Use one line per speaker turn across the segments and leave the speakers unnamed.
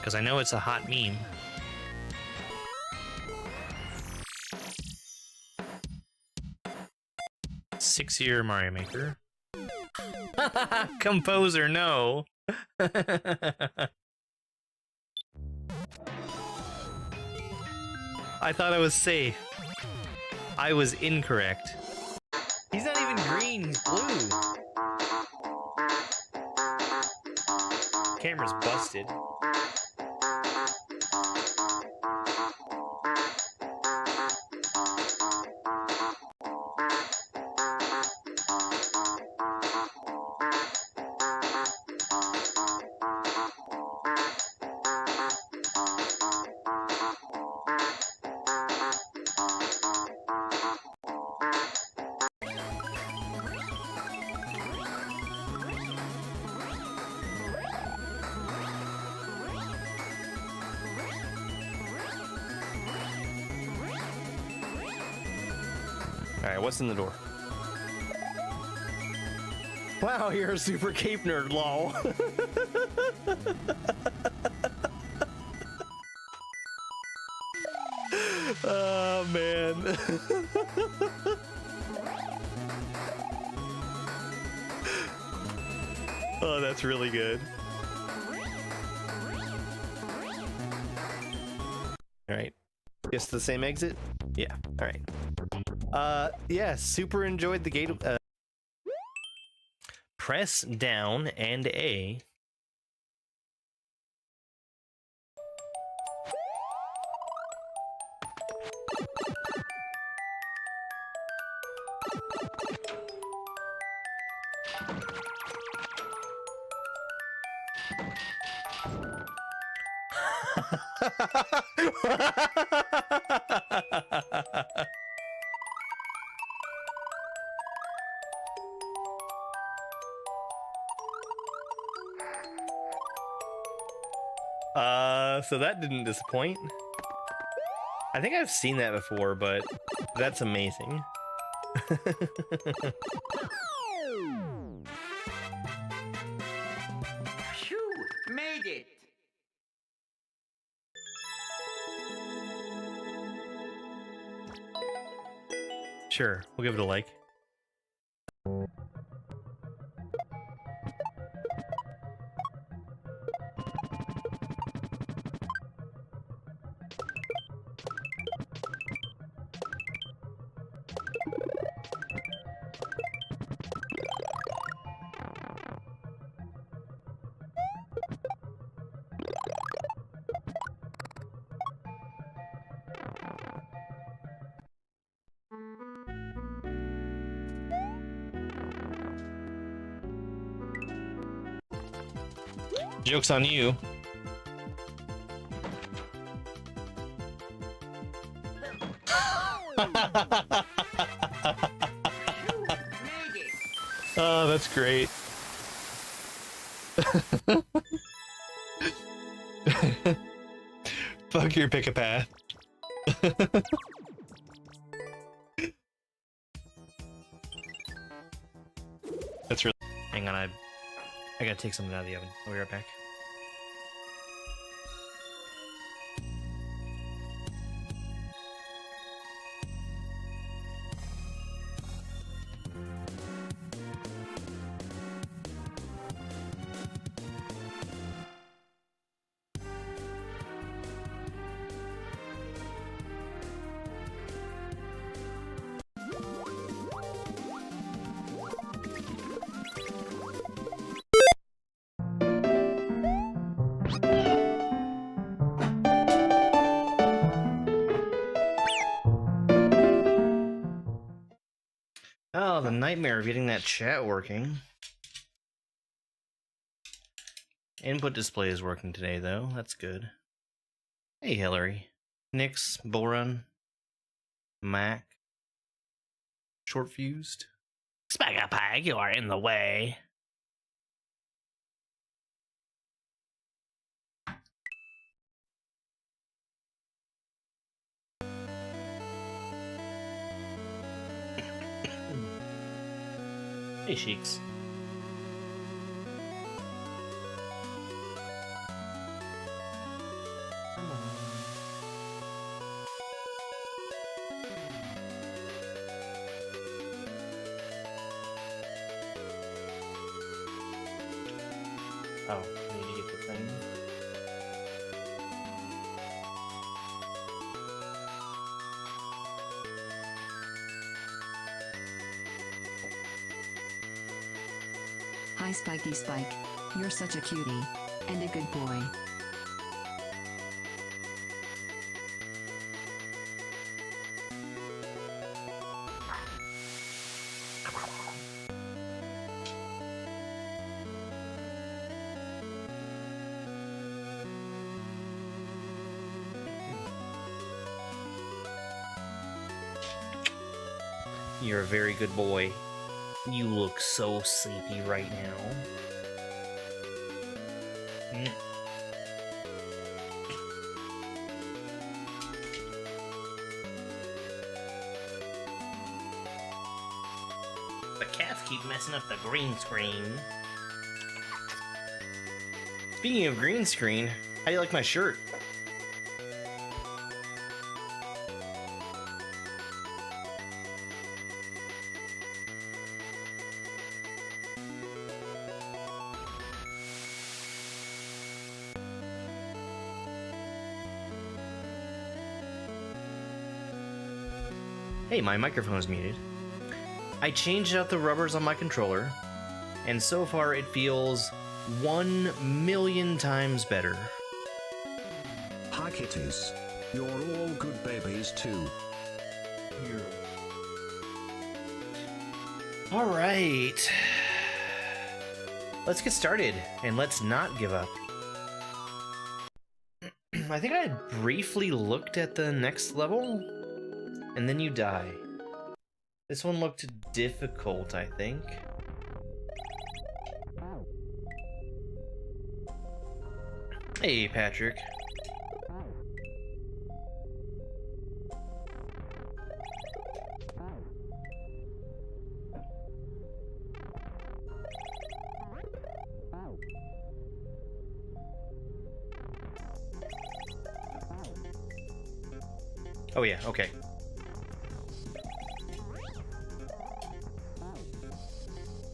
Because I know it's a hot meme. Six-year Mario Maker. Composer, no. I thought I was safe. I was incorrect. He's not even green, he's blue. Camera's busted.
Alright, what's in the door? Wow, you're a super cape nerd, lol. Oh, man. Oh, that's really good. Alright. Guess the same exit? Yeah, alright. Yeah, super enjoyed the gate.
Press down and A. So that didn't disappoint. I think I've seen that before, but that's amazing.
Phew, made it.
Sure, we'll give it a like. Joke's on you. Oh, that's great. Fuck your pick a path. That's really. Hang on, I gotta take something out of the oven. I'll be right back. Oh, the nightmare of getting that chat working. Input display is working today, though. That's good. Hey, Hillary. Nix, Bullrun, Mac, Short Fused. Spagapag, you are in the way. Hey, Sheiks. Oh, I need to get the thing.
Hi Spiky Spike. You're such a cutie. And a good boy.
You're a very good boy. You look so sleepy right now. The cats keep messing up the green screen. Speaking of green screen, how do you like my shirt? Hey, my microphone is muted. I changed out the rubbers on my controller, and so far it feels 1,000,000 times better.
Hi kitties. You're all good babies too.
Alright. Let's get started, and let's not give up. I think I had briefly looked at the next level, and then you die. This one looked difficult, I think. Hey, Patrick. Oh yeah, okay.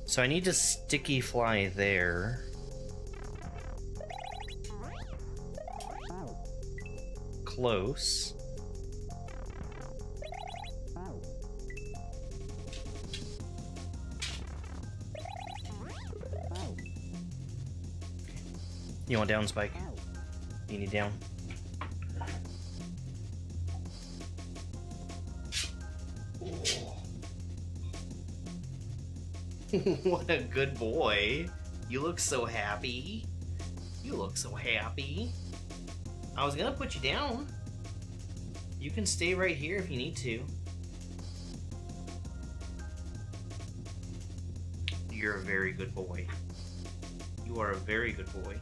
So I need to sticky fly there. Close. You want down, Spike? You need down? What a good boy. You look so happy. You look so happy. I was gonna put you down. You can stay right here if you need to. You're a very good boy. You are a very good boy.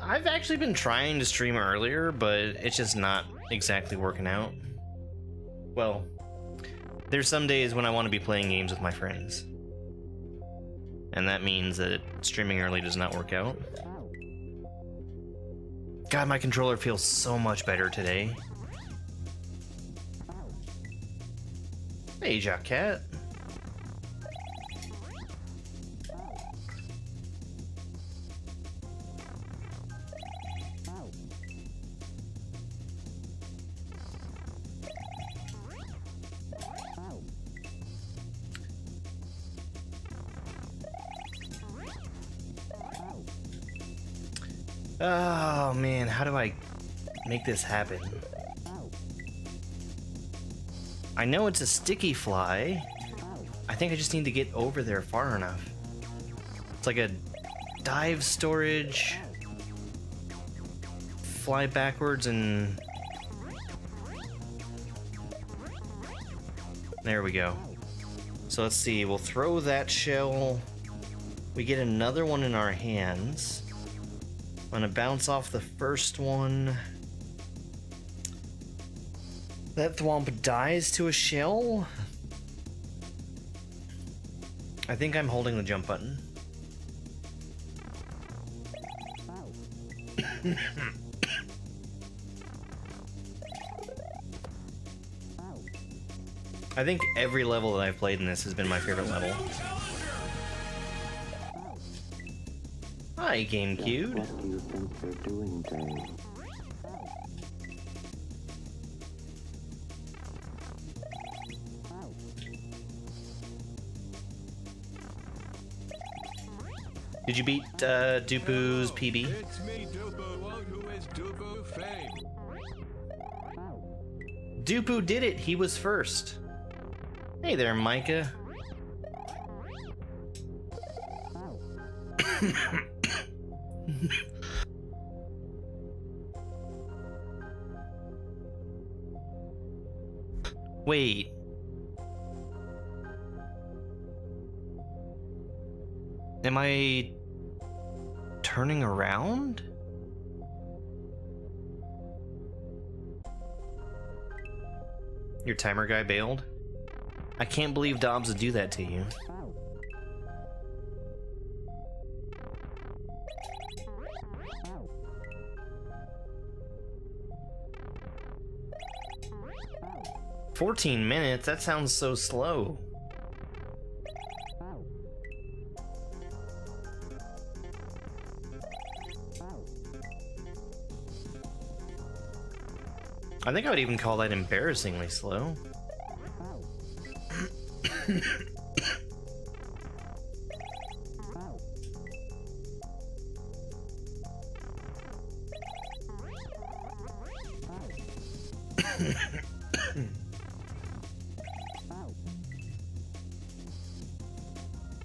I've actually been trying to stream earlier, but it's just not exactly working out. Well, there's some days when I want to be playing games with my friends. And that means that streaming early does not work out. God, my controller feels so much better today. Hey, Jack Cat. Oh man, how do I make this happen? I know it's a sticky fly. I think I just need to get over there far enough. It's like a dive storage, fly backwards, and there we go. So let's see, we'll throw that shell. We get another one in our hands. I'm gonna bounce off the first one. That thwomp dies to a shell. I think I'm holding the jump button. I think every level that I've played in this has been my favorite level. Hi, GameCube.
What do you think they're doing, Dave?
Did you beat Dupu's PB?
It's me, Dupu, one who is Dupu fame.
Dupu did it. He was first. Hey there, Micah. Wait. Am I turning around? Your timer guy bailed? I can't believe Dobbs would do that to you. $14 That sounds so slow. I think I would even call that embarrassingly slow.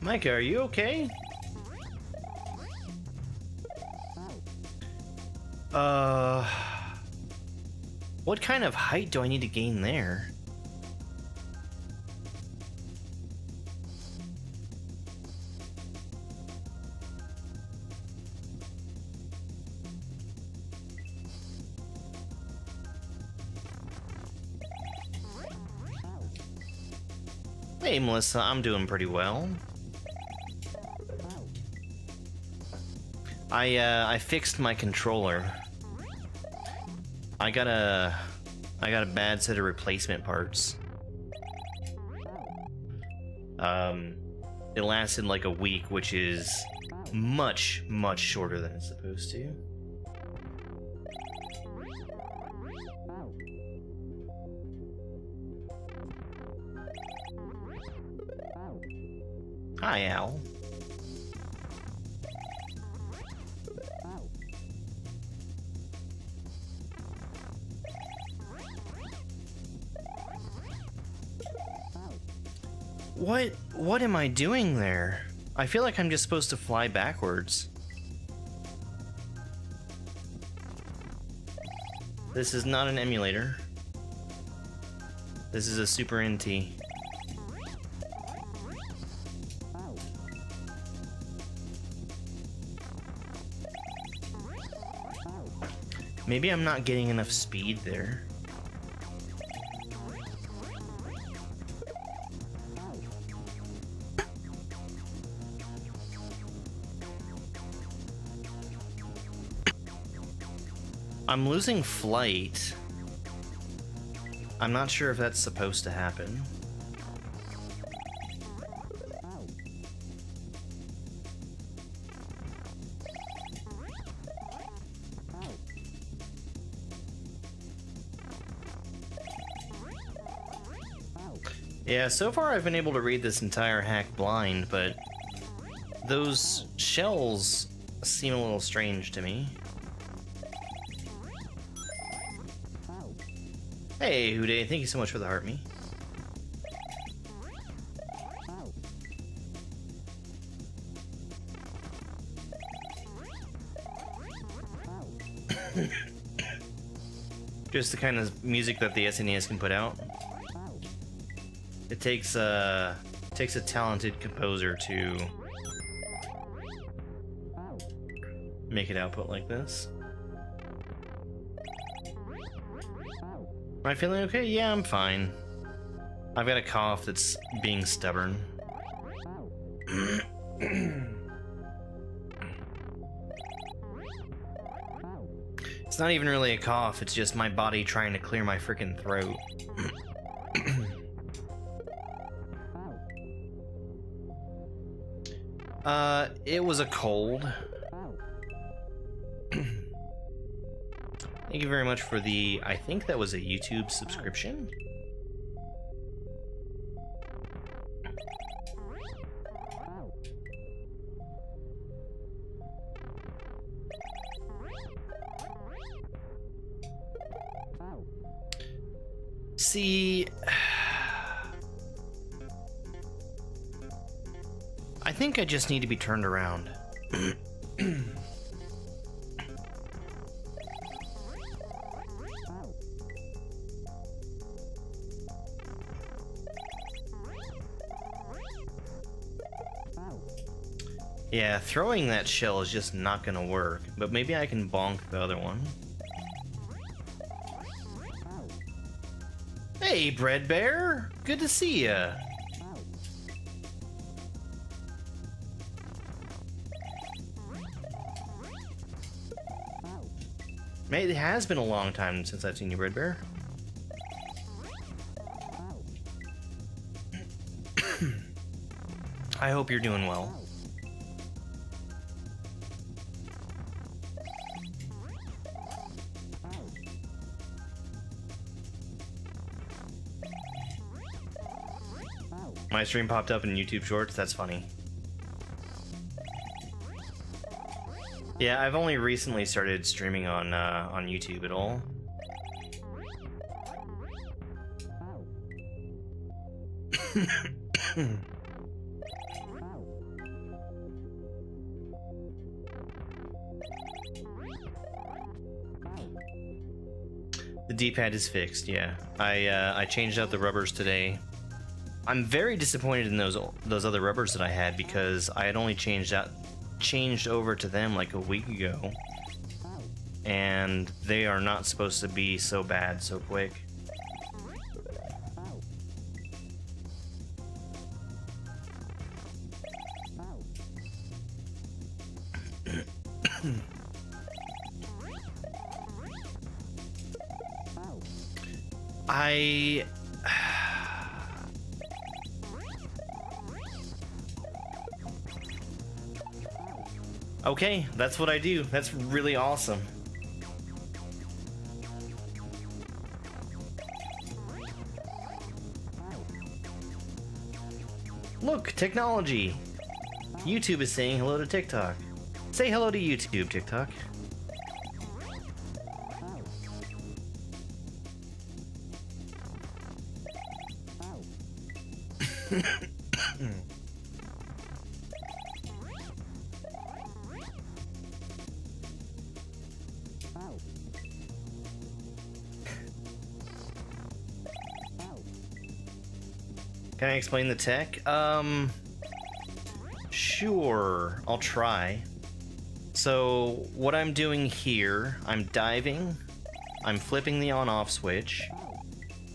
Micah, are you okay? What kind of height do I need to gain there? Hey, Melissa, I'm doing pretty well. I fixed my controller. I got a bad set of replacement parts. It lasted like a week, which is much shorter than it's supposed to. Hi, Al. What am I doing there? I feel like I'm just supposed to fly backwards. This is not an emulator. This is a Super NT. Maybe I'm not getting enough speed there. I'm losing flight. I'm not sure if that's supposed to happen. Yeah, so far I've been able to read this entire hack blind, but those shells seem a little strange to me. Hey, Houday, thank you so much for the heart me. Just the kind of music that the SNES can put out. It takes a talented composer to make it output like this. Am I feeling okay? Yeah, I'm fine. I've got a cough that's being stubborn. It's not even really a cough, it's just my body trying to clear my freaking throat. It was a cold. Thank you very much for the, I think that was a YouTube subscription. See, I think I just need to be turned around. Yeah, throwing that shell is just not gonna work, but maybe I can bonk the other one. Hey, Bread Bear! Good to see ya! It has been a long time since I've seen you, Bread Bear. I hope you're doing well. My stream popped up in YouTube Shorts, that's funny. Yeah, I've only recently started streaming on YouTube at all. The D-pad is fixed, yeah. I changed out the rubbers today. I'm very disappointed in those other rubbers that I had because I had only changed over to them like a week ago, and they are not supposed to be so bad so quick. Okay, that's what I do. That's really awesome. Look, technology! YouTube is saying hello to TikTok. Say hello to YouTube, TikTok. Can I explain the tech? Sure, I'll try. So, what I'm doing here, I'm diving, I'm flipping the on-off switch.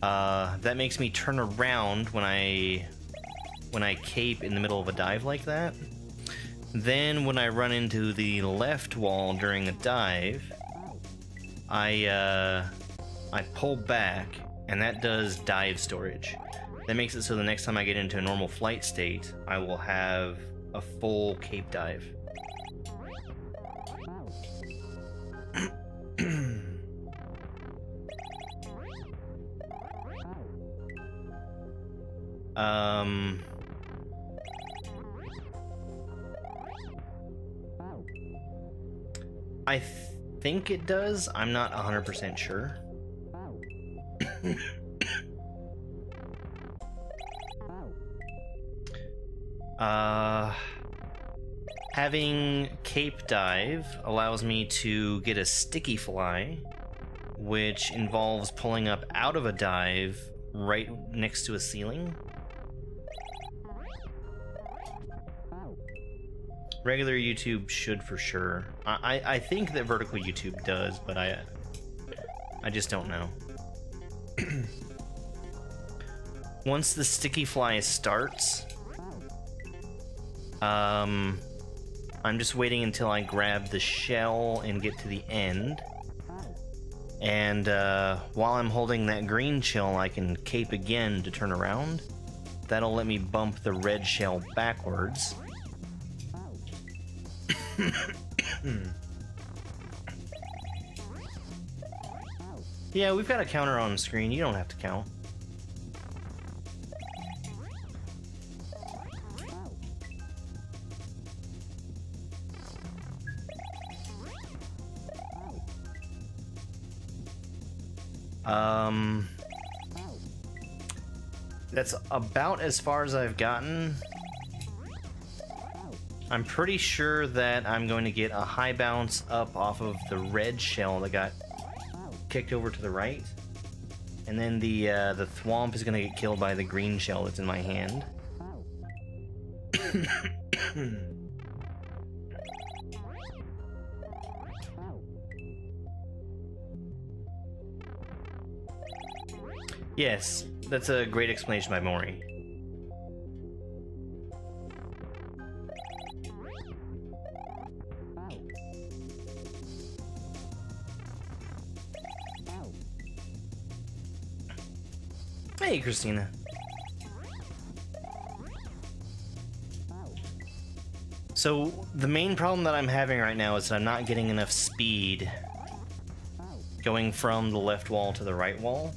That makes me turn around when I cape in the middle of a dive like that. Then, when I run into the left wall during a dive, I pull back, and that does dive storage. That makes it so the next time I get into a normal flight state, I will have a full cape dive. I think it does. I'm not 100% sure. Having cape dive allows me to get a sticky fly, which involves pulling up out of a dive right next to a ceiling. Regular YouTube should for sure. I think that vertical YouTube does, but I just don't know. Once the sticky fly starts, I'm just waiting until I grab the shell and get to the end, And while I'm holding that green shell, I can cape again to turn around. That'll let me bump the red shell backwards. Yeah, we've got a counter on screen. You don't have to count. That's about as far as I've gotten. I'm pretty sure that I'm going to get a high bounce up off of the red shell that got kicked over to the right. And then the thwomp is going to get killed by the green shell that's in my hand. Yes, that's a great explanation by Mori. Hey, Christina. So, the main problem that I'm having right now is that I'm not getting enough speed going from the left wall to the right wall.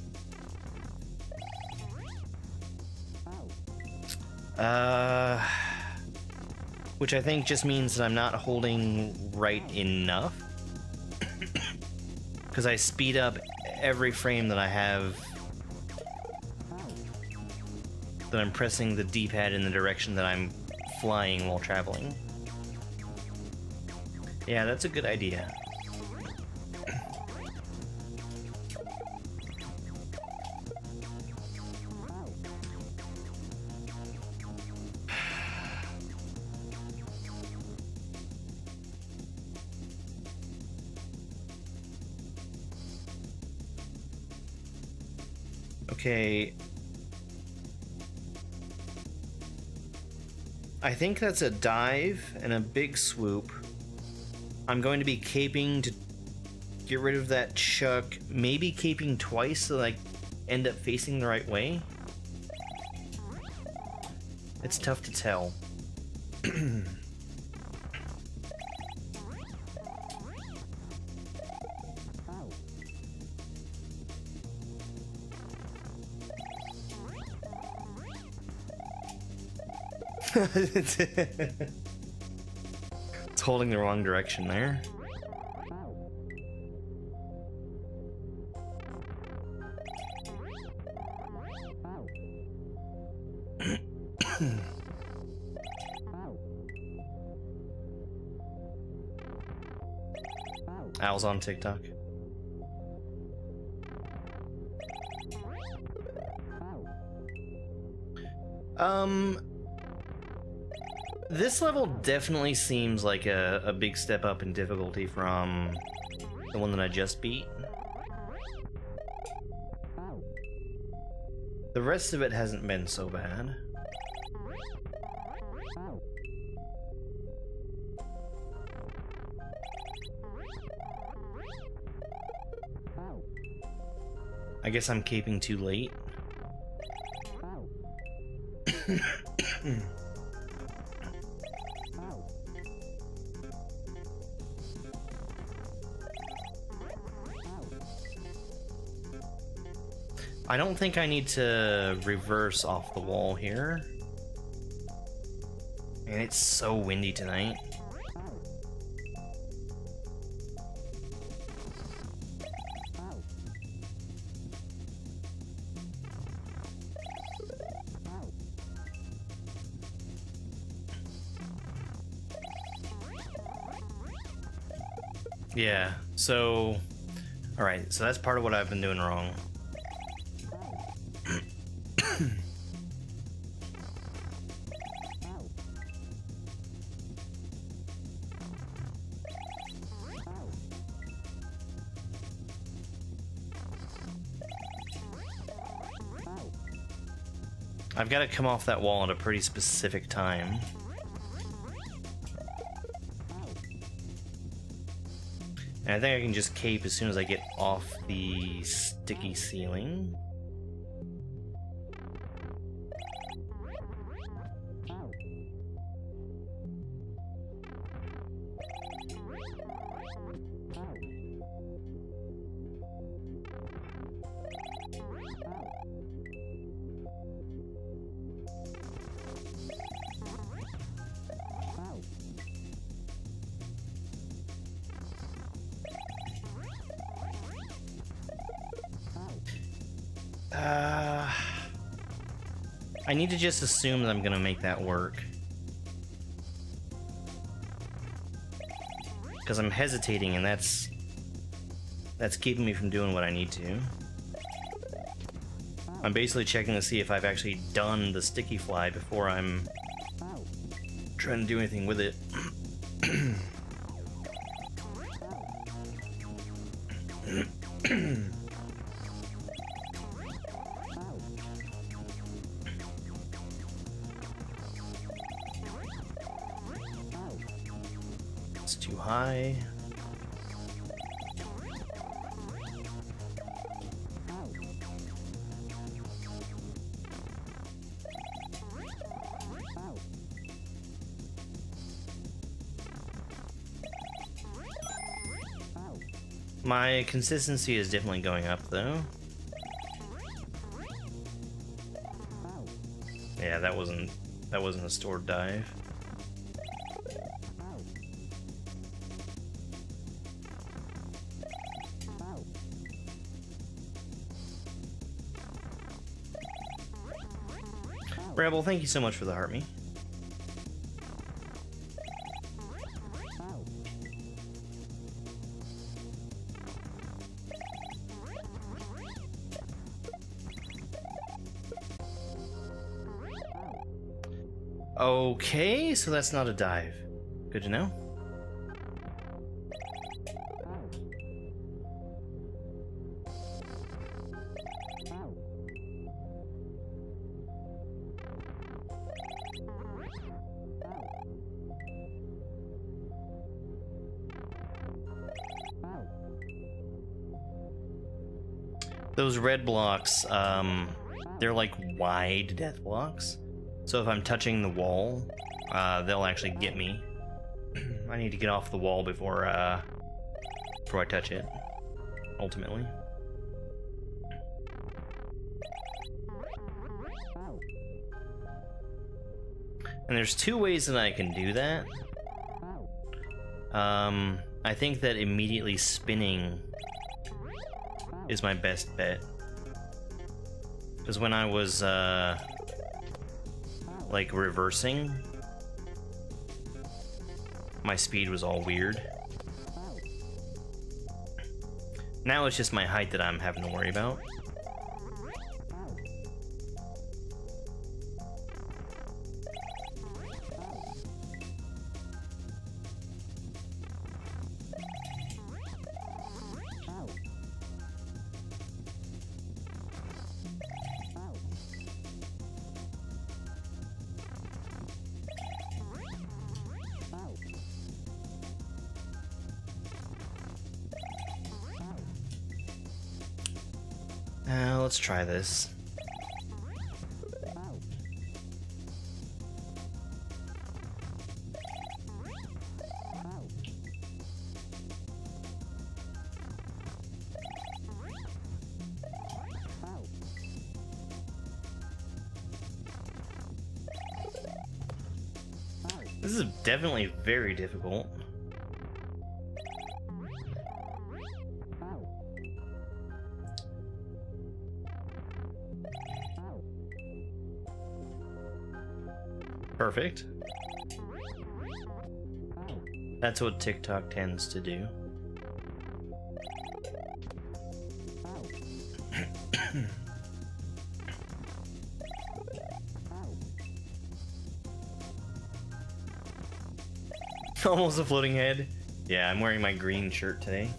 Which I think just means that I'm not holding right enough. Because I speed up every frame that I have, that I'm pressing the D-pad in the direction that I'm flying while traveling. Yeah, that's a good idea. Okay. I think that's a dive and a big swoop. I'm going to be caping to get rid of that chuck. Maybe caping twice so that I end up facing the right way. It's tough to tell. It's holding the wrong direction there. Owl's on TikTok. This level definitely seems like a big step up in difficulty from the one that I just beat. The rest of it hasn't been so bad. I guess I'm caping too late. I don't think I need to reverse off the wall here. And it's so windy tonight. Yeah, so... Alright, so that's part of what I've been doing wrong. I've got to come off that wall at a pretty specific And I think I can just cape as soon as I get off the sticky ceiling. I need to just assume that I'm gonna make that work. Because I'm hesitating, and that's keeping me from doing what I need to. I'm basically checking to see if I've actually done the sticky fly before I'm trying to do anything with it. It's too high. My consistency is definitely going up, though. Yeah, that wasn't a stored dive. Rebel, thank you so much for the heart me. Okay, so that's not a dive. Good to know. Those red blocks, they're like wide death blocks. So if I'm touching the wall, they'll actually get me. I need to get off the wall before I touch it, ultimately. And there's two ways that I can do that. I think that immediately spinning is my best bet. Because when I was, like, reversing, my speed was all weird. Now it's just my height that I'm having to worry about. Let's try this. This is definitely very difficult. Perfect. That's what TikTok tends to do. Almost a floating head. Yeah, I'm wearing my green shirt today.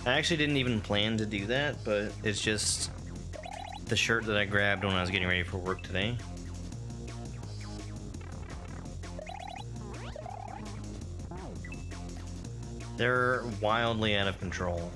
I actually didn't even plan to do that, but it's just the shirt that I grabbed when I was getting ready for work today. They're wildly out of control.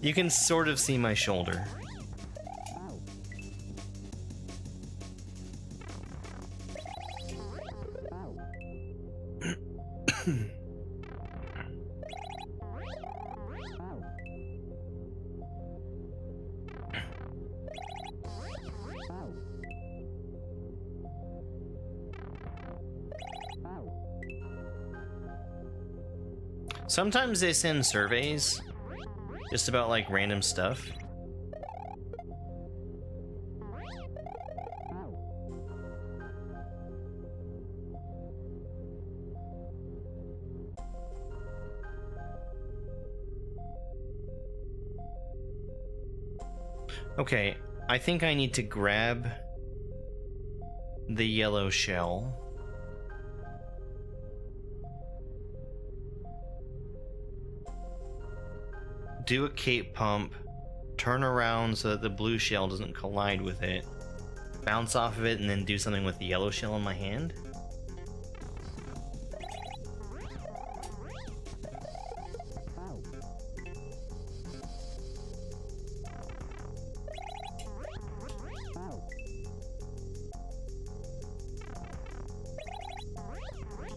You can sort of see my shoulder. Sometimes they send surveys just about like random stuff. Okay, I think I need to grab the yellow shell. Do a cape pump, turn around so that the blue shell doesn't collide with it, bounce off of it, and then do something with the yellow shell in my hand.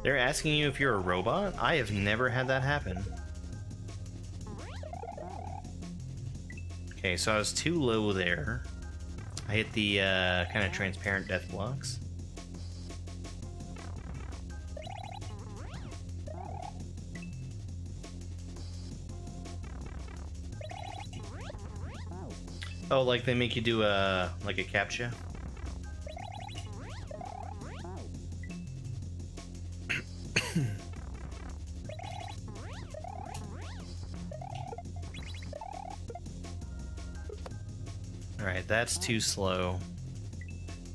They're asking you if you're a robot? I have never had that happen. Okay, so I was too low there. I hit the kind of transparent death blocks. Oh, like they make you do a like a CAPTCHA? Alright, that's too slow.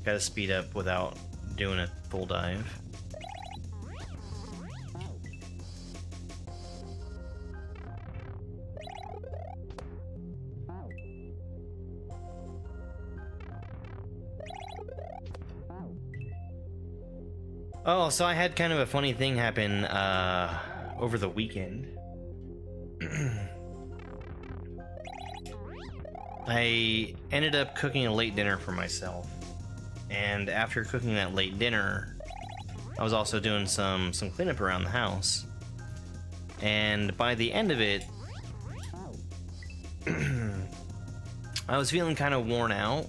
Gotta speed up without doing a full dive. Oh, so I had kind of a funny thing happen over the weekend. I ended up cooking a late dinner for myself, and after cooking that late dinner, I was also doing some cleanup around the house, and by the end of it, I was feeling kind of worn out,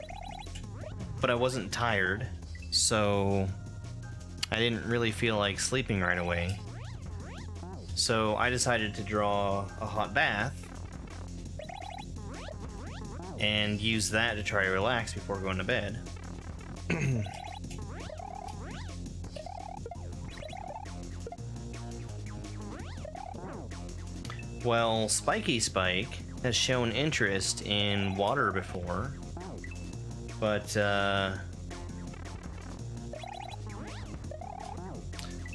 but I wasn't tired, so I didn't really feel like sleeping right away. So I decided to draw a hot bath and use that to try to relax before going to bed. Well, Spiky Spike has shown interest in water before, but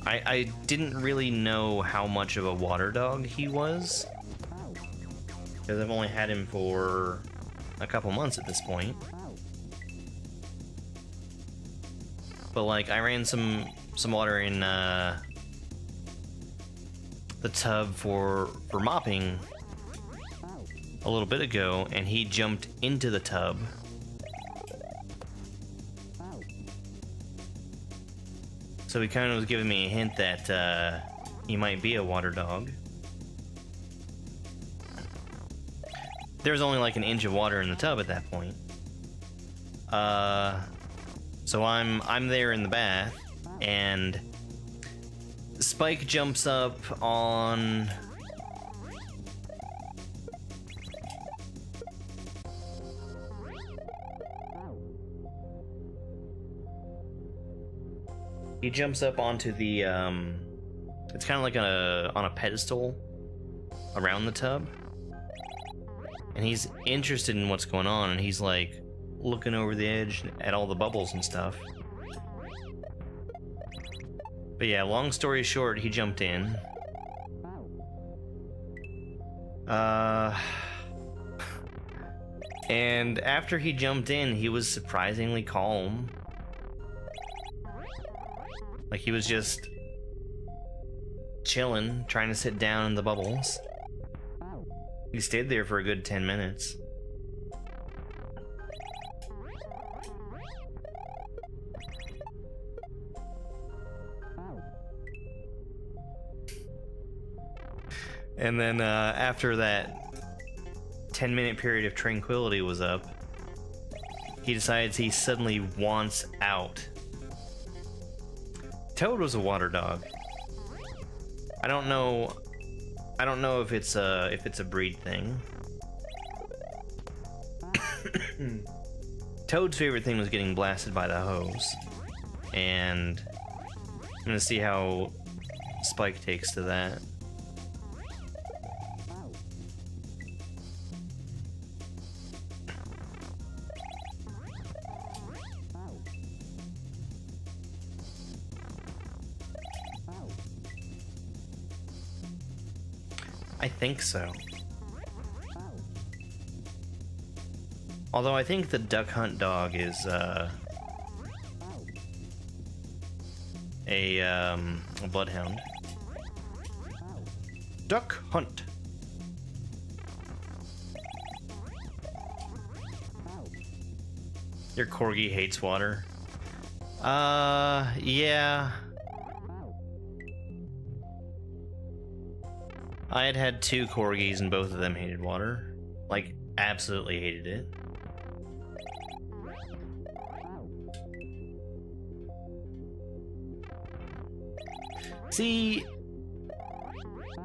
I didn't really know how much of a water dog he was, because I've only had him for a couple months at this point. But like, I ran some water in the tub for mopping a little bit ago, and he jumped into the tub. So he kind of was giving me a hint that he might be a water dog. there's only like an inch of water in the tub at that point. So I'm there in the bath, and Spike jumps up on... He jumps up onto the, it's kind of like on a pedestal around the tub. And he's interested in what's going on, and he's like looking over the edge at all the bubbles and stuff. But yeah, long story short, he jumped in. And after he jumped in, he was surprisingly calm. Like, he was just chilling, trying to sit down in the bubbles. He stayed there for a good 10 minutes. And then after that 10-minute period of tranquility was up, he decides he suddenly wants out. Toad was a water dog. I don't know if it's a breed thing. Toad's favorite thing was getting blasted by the hose, and I'm gonna see how Spike takes to that. I think so. Although I think the duck hunt dog is a bloodhound. Duck hunt. Your corgi hates water. Yeah. I had 2 corgis and both of them hated water. Like, absolutely hated it. See,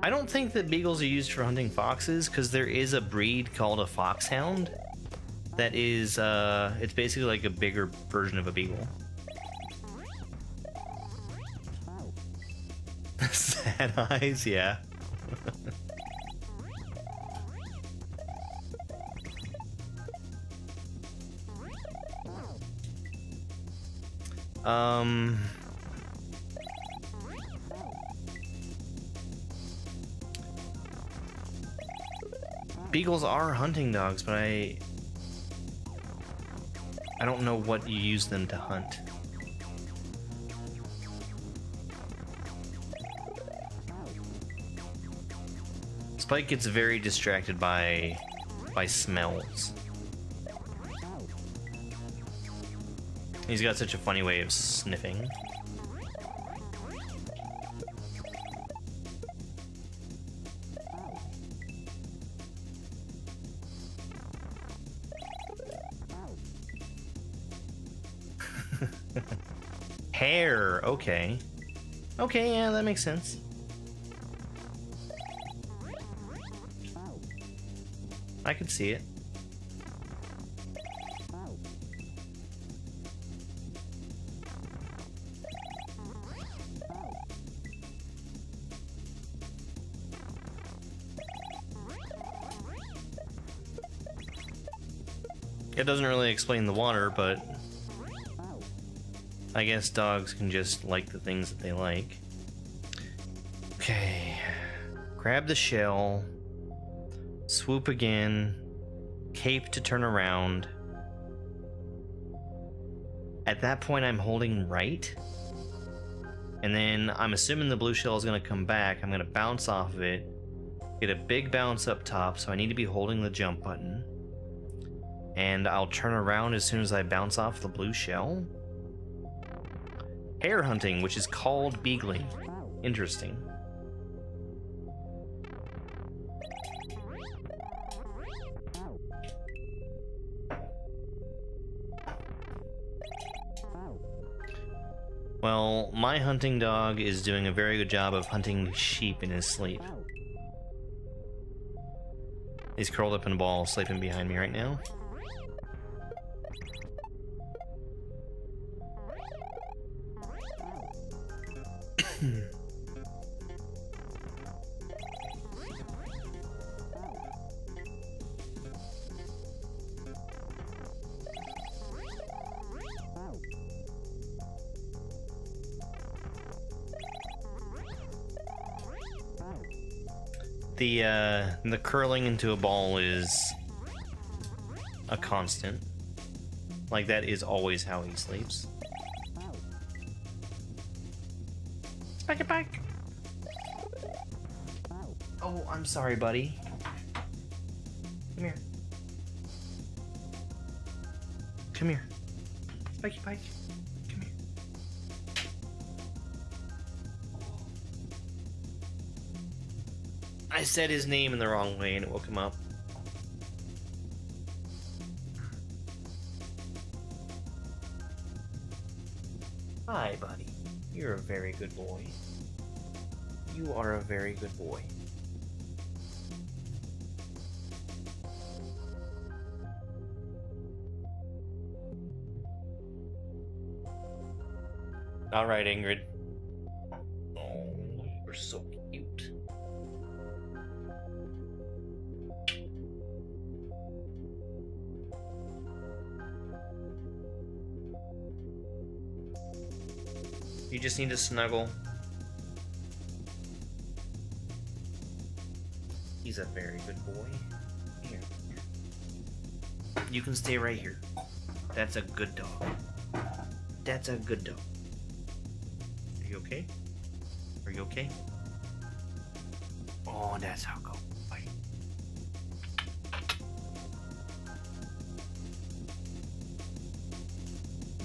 I don't think that beagles are used for hunting foxes, because there is a breed called a foxhound that is, it's basically like a bigger version of a beagle. Sad eyes, yeah. Beagles are hunting dogs, but I don't know what you use them to hunt. Spike gets very distracted by smells. He's got such a funny way of sniffing. Hair, okay. Okay, yeah, that makes sense. I could see it. It doesn't really explain the water, but I guess dogs can just like the things that they like. Okay. Grab the shell. Swoop again. Cape to turn around. At that point, I'm holding right. And then I'm assuming the blue shell is going to come back. I'm going to bounce off of it. Get a big bounce up top, so I need to be holding the jump button. And I'll turn around as soon as I bounce off the blue shell. Hare hunting, which is called beagling. Interesting. Well, my hunting dog is doing a very good job of hunting sheep in his sleep. He's curled up in a ball, sleeping behind me right now. The curling into a ball is a constant. Like, that is always how he sleeps. Spike it back! Oh, I'm sorry, buddy. Come here. Come here. Spikey Pike. Come here. I said his name in the wrong way and it woke him up. Hi, buddy. You're a very good boy. You are a very good boy. Alright, Ingrid. Oh, you're so cute. You just need to snuggle. He's a very good boy. Here. You can stay right here. That's a good dog. That's a good dog. Are you okay? Are you okay? Oh, that's how go. Bye.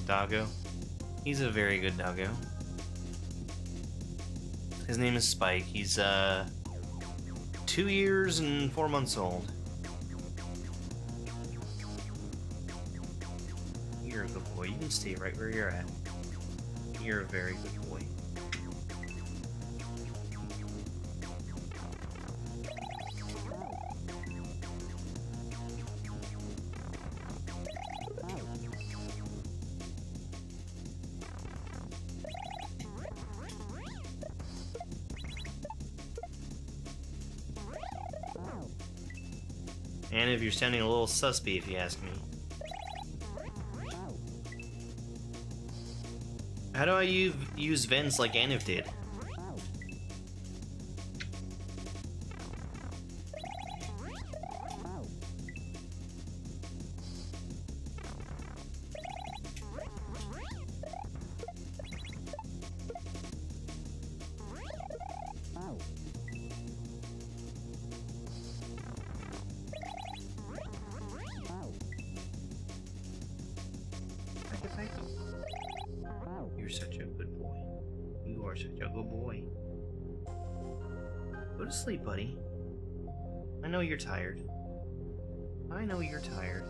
Doggo. He's a very good doggo. His name is Spike. He's 2 years and 4 months old. You're a good boy. You can stay right where you're at. You're a very good boy. And if you're sounding a little suspy, if you ask me. How do I use vents like Aniv did? You're such a good boy. You are such a good boy. Go to sleep, buddy. I know you're tired. I know you're tired.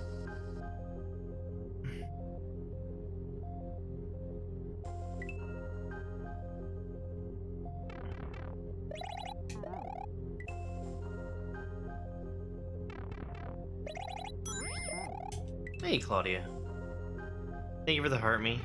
Hey, Claudia. Thank you for the heart me.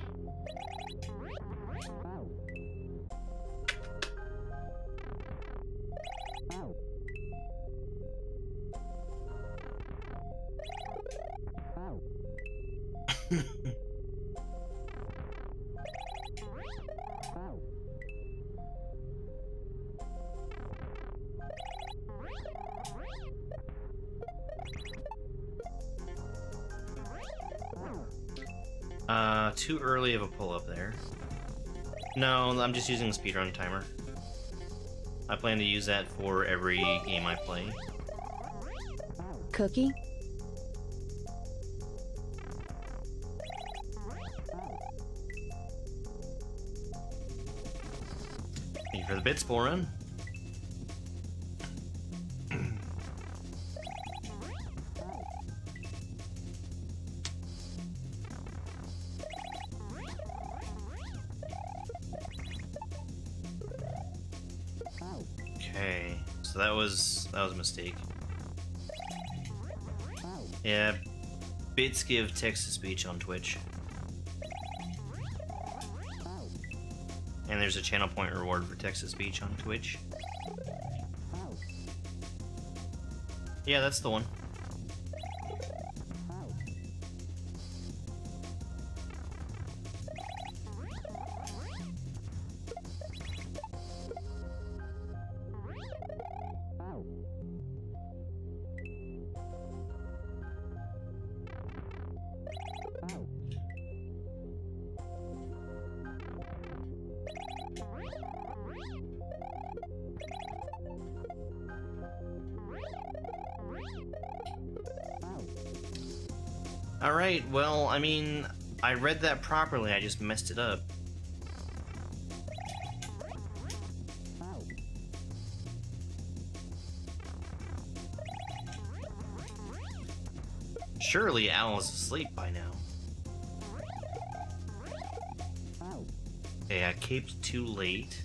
Too early of a pull-up there. No, I'm just using the speedrun timer. I plan to use that for every game I play.
Cookie?
Thank you for the bits, Bull Run. Okay, so that was a mistake. Yeah, Bits give text-to-speech on Twitch. And there's a channel point reward for text-to-speech on Twitch. Yeah, that's the one. Alright, well, I mean, I read that properly, I just messed it up. Surely Al is asleep by now. Okay, I caped too late.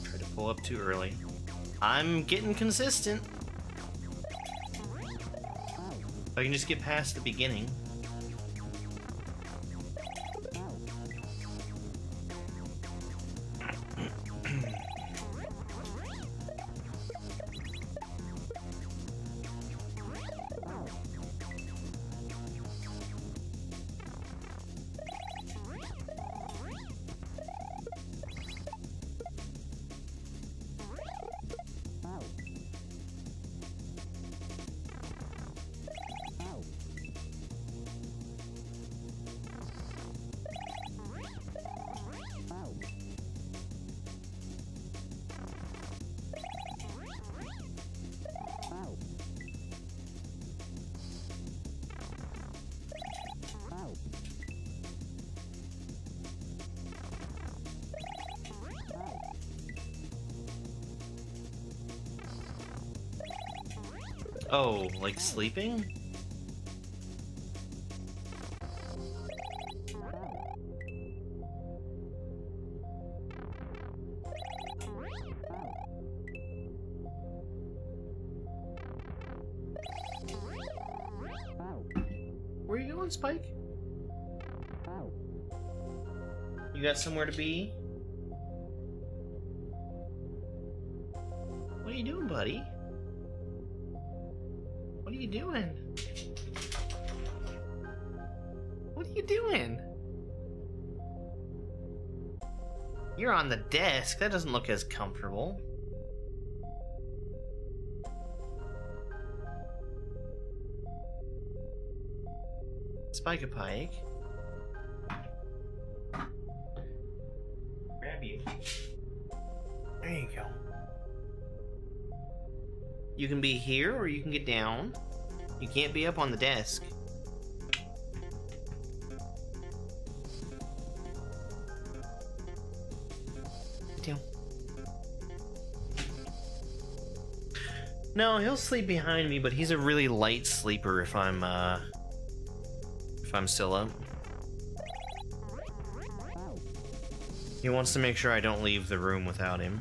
Try to pull up too early. I'm getting consistent. If I can just get past the beginning. Oh, like sleeping? Where are you going, Spike? You got somewhere to be? What are you doing, buddy? What are you doing? What are you doing? You're on the desk. That doesn't look as comfortable. Spike-a-Pike. Grab you. There you go. You can be here or you can get down. You can't be up on the desk. Get down. No, he'll sleep behind me, but he's a really light sleeper if I'm still up. He wants to make sure I don't leave the room without him.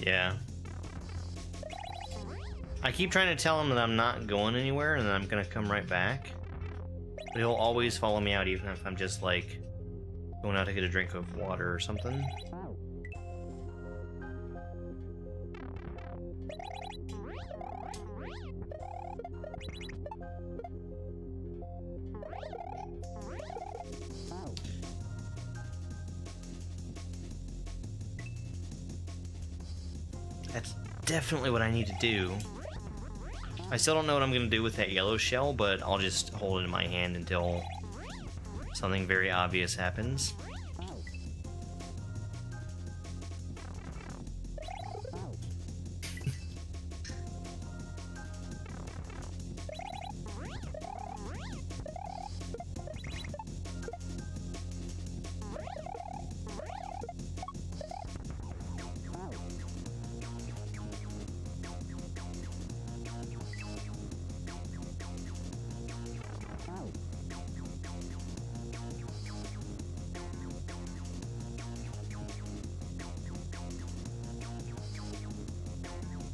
Yeah. I keep trying to tell him that I'm not going anywhere and that I'm gonna come right back. But he'll always follow me out even if I'm just like going out to get a drink of water or something. That's definitely what I need to do. I still don't know what I'm going to do with that yellow shell, but I'll just hold it in my hand until something very obvious happens.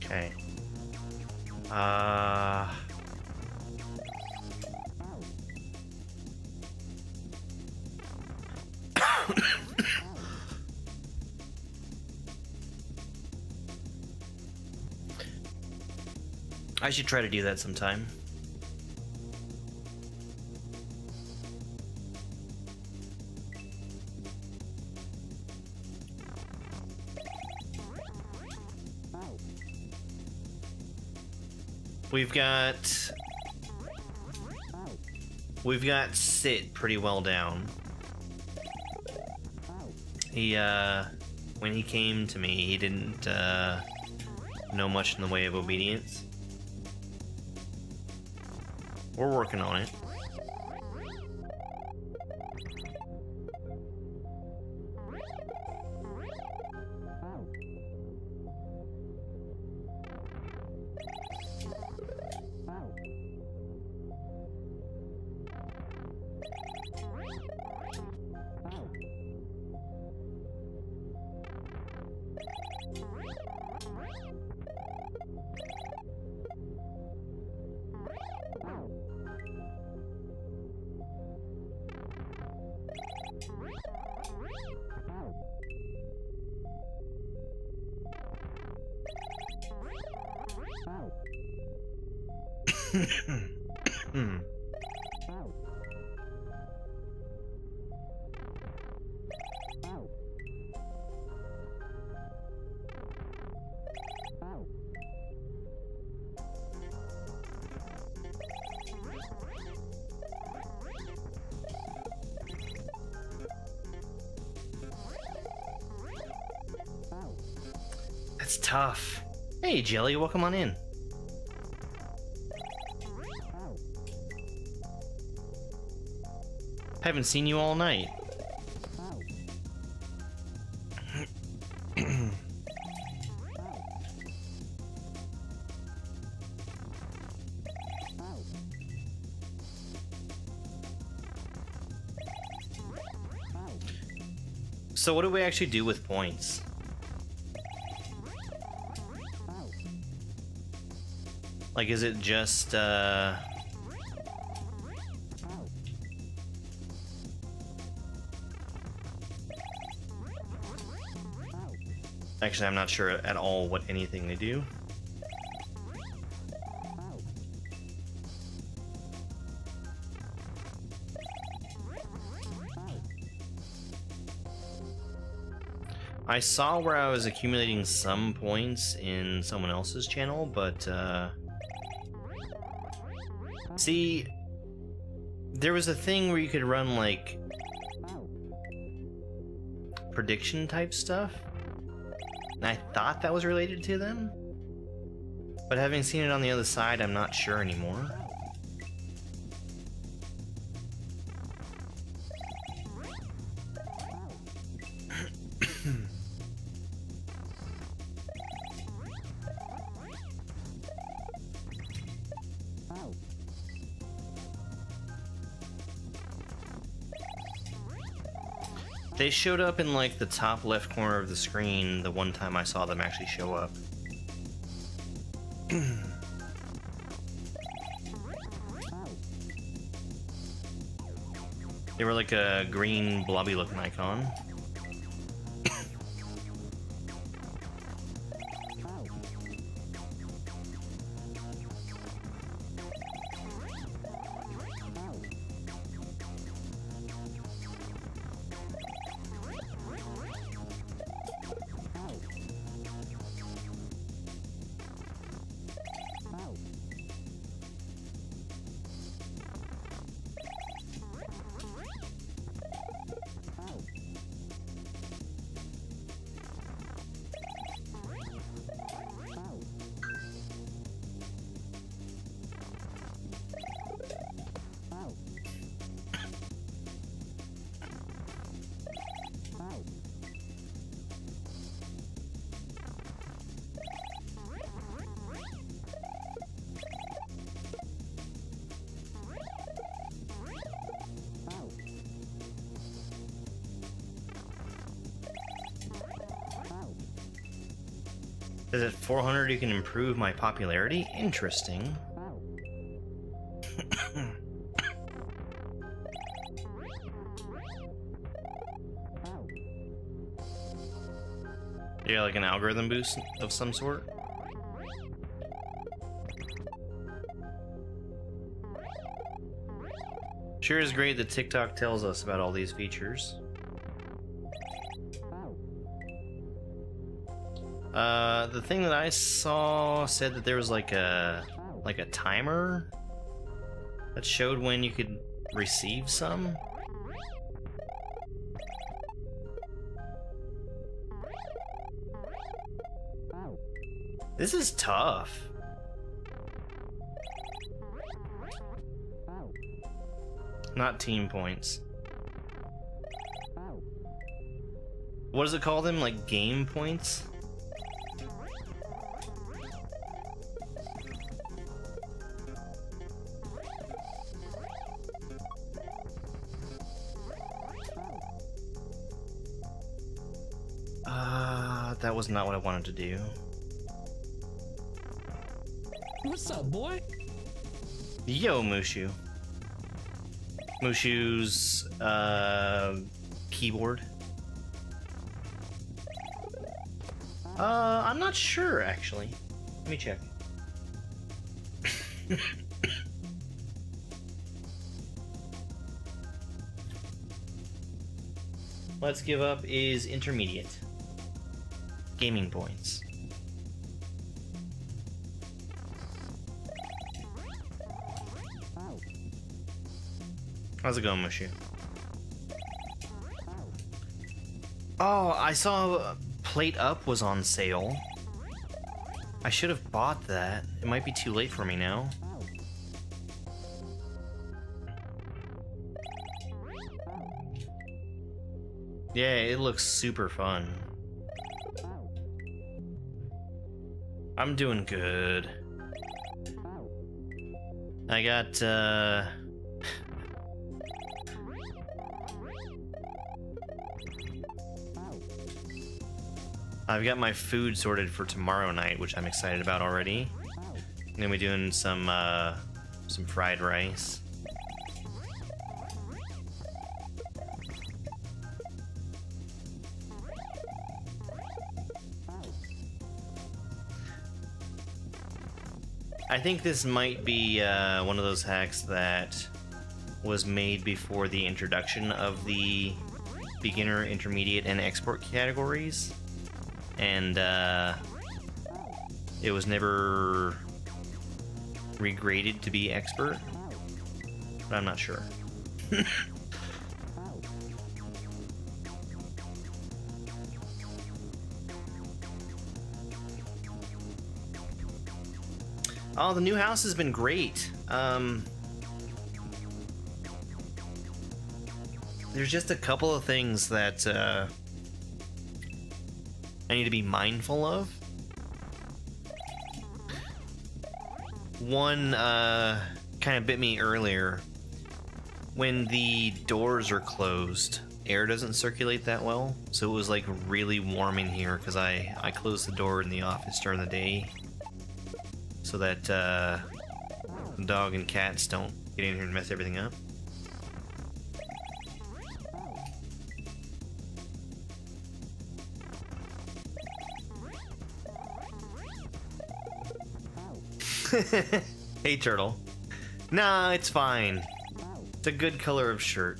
Okay. I should try to do that sometime. We've got Sit pretty well down. He when he came to me, he didn't know much in the way of obedience. We're working on it. That's tough. Hey, Jelly, welcome on in. Haven't seen you all night. So what do we actually do with points? Like, is it just, Actually, I'm not sure at all what anything they do. I saw where I was accumulating some points in someone else's channel, but, see, there was a thing where you could run, like, prediction type stuff, and I thought that was related to them, but having seen it on the other side, I'm not sure anymore. They showed up in, like, the top left corner of the screen the one time I saw them actually show up. They were like a green blobby looking icon. Says at 400 you can improve my popularity? Interesting. Yeah, like an algorithm boost of some sort? Sure is great that TikTok tells us about all these features. The thing that I saw said that there was like a timer that showed when you could receive some. This is tough. Not team points. What does it call them? Like game points? That was not what I wanted to do.
What's up, boy?
Yo, Mushu. Mushu's keyboard. I'm not sure actually. Let me check. Let's Give Up is intermediate. Gaming points. How's it going, Mushu? Oh, I saw Plate Up was on sale. I should have bought that. It might be too late for me now. Yeah, it looks super fun. I'm doing good. I got, I've got my food sorted for tomorrow night, which I'm excited about already. I'm gonna be doing some fried rice. I think this might be one of those hacks that was made before the introduction of the beginner, intermediate, and export categories. And it was never regraded to be expert, but I'm not sure. Oh, the new house has been great. There's just a couple of things that I need to be mindful of. One kind of bit me earlier. When the doors are closed, air doesn't circulate that well, so it was like really warm in here because I closed the door in the office during the day so that the dog and cats don't get in here and mess everything up. Hey, Turtle. Nah, it's fine. It's a good color of shirt.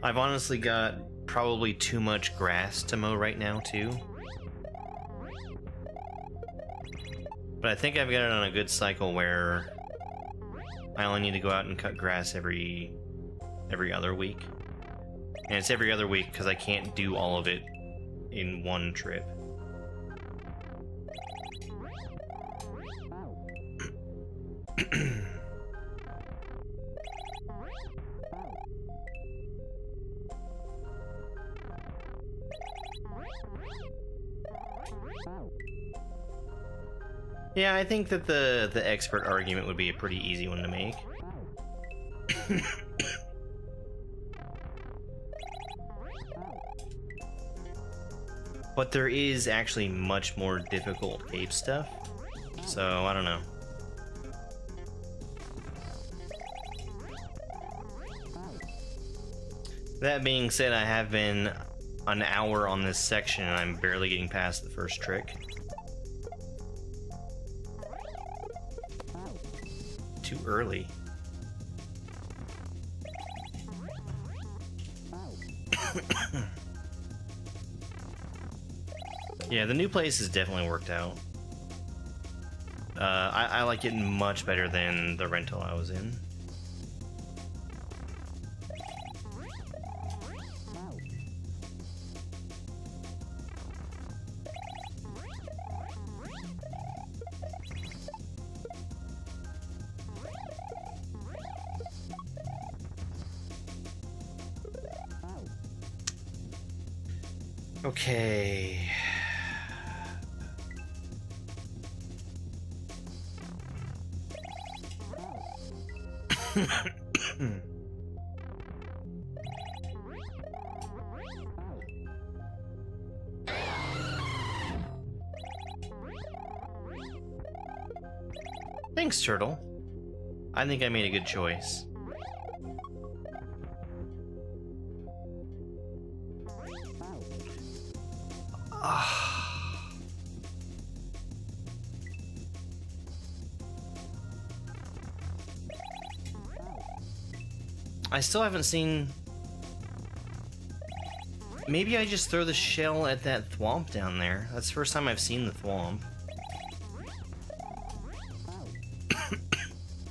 I've honestly got probably too much grass to mow right now, too. But I think I've got it on a good cycle where I only need to go out and cut grass every other week. And it's every other week because I can't do all of it in one trip. Yeah, I think that the expert argument would be a pretty easy one to make. But there is actually much more difficult cape stuff, so I don't know. That being said, I have been an hour on this section and I'm barely getting past the first trick. Too early. Yeah, the new place has definitely worked out. I like it much better than the rental I was in. Okay. Thanks, Turtle. I think I made a good choice. I still haven't seen... Maybe I just throw the shell at that thwomp down there. That's the first time I've seen the thwomp.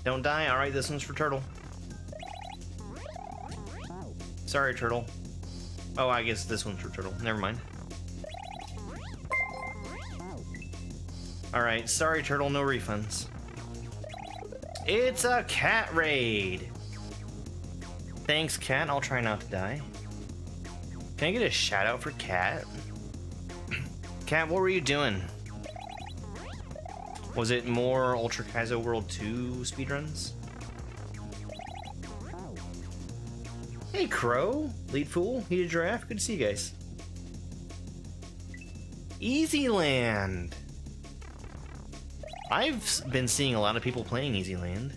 Don't die. Alright, this one's for Turtle. Sorry, Turtle. Oh, I guess this one's for Turtle. Never mind. Alright, sorry, Turtle. No refunds. It's a cat raid! Thanks, Cat. I'll try not to die. Can I get a shout out for Cat? Cat, what were you doing? Was it more Ultra Kaizo World 2 speedruns? Hey, Crow. Lead Fool. Heated Giraffe. Good to see you guys. Easy Land. I've been seeing a lot of people playing Easy Land.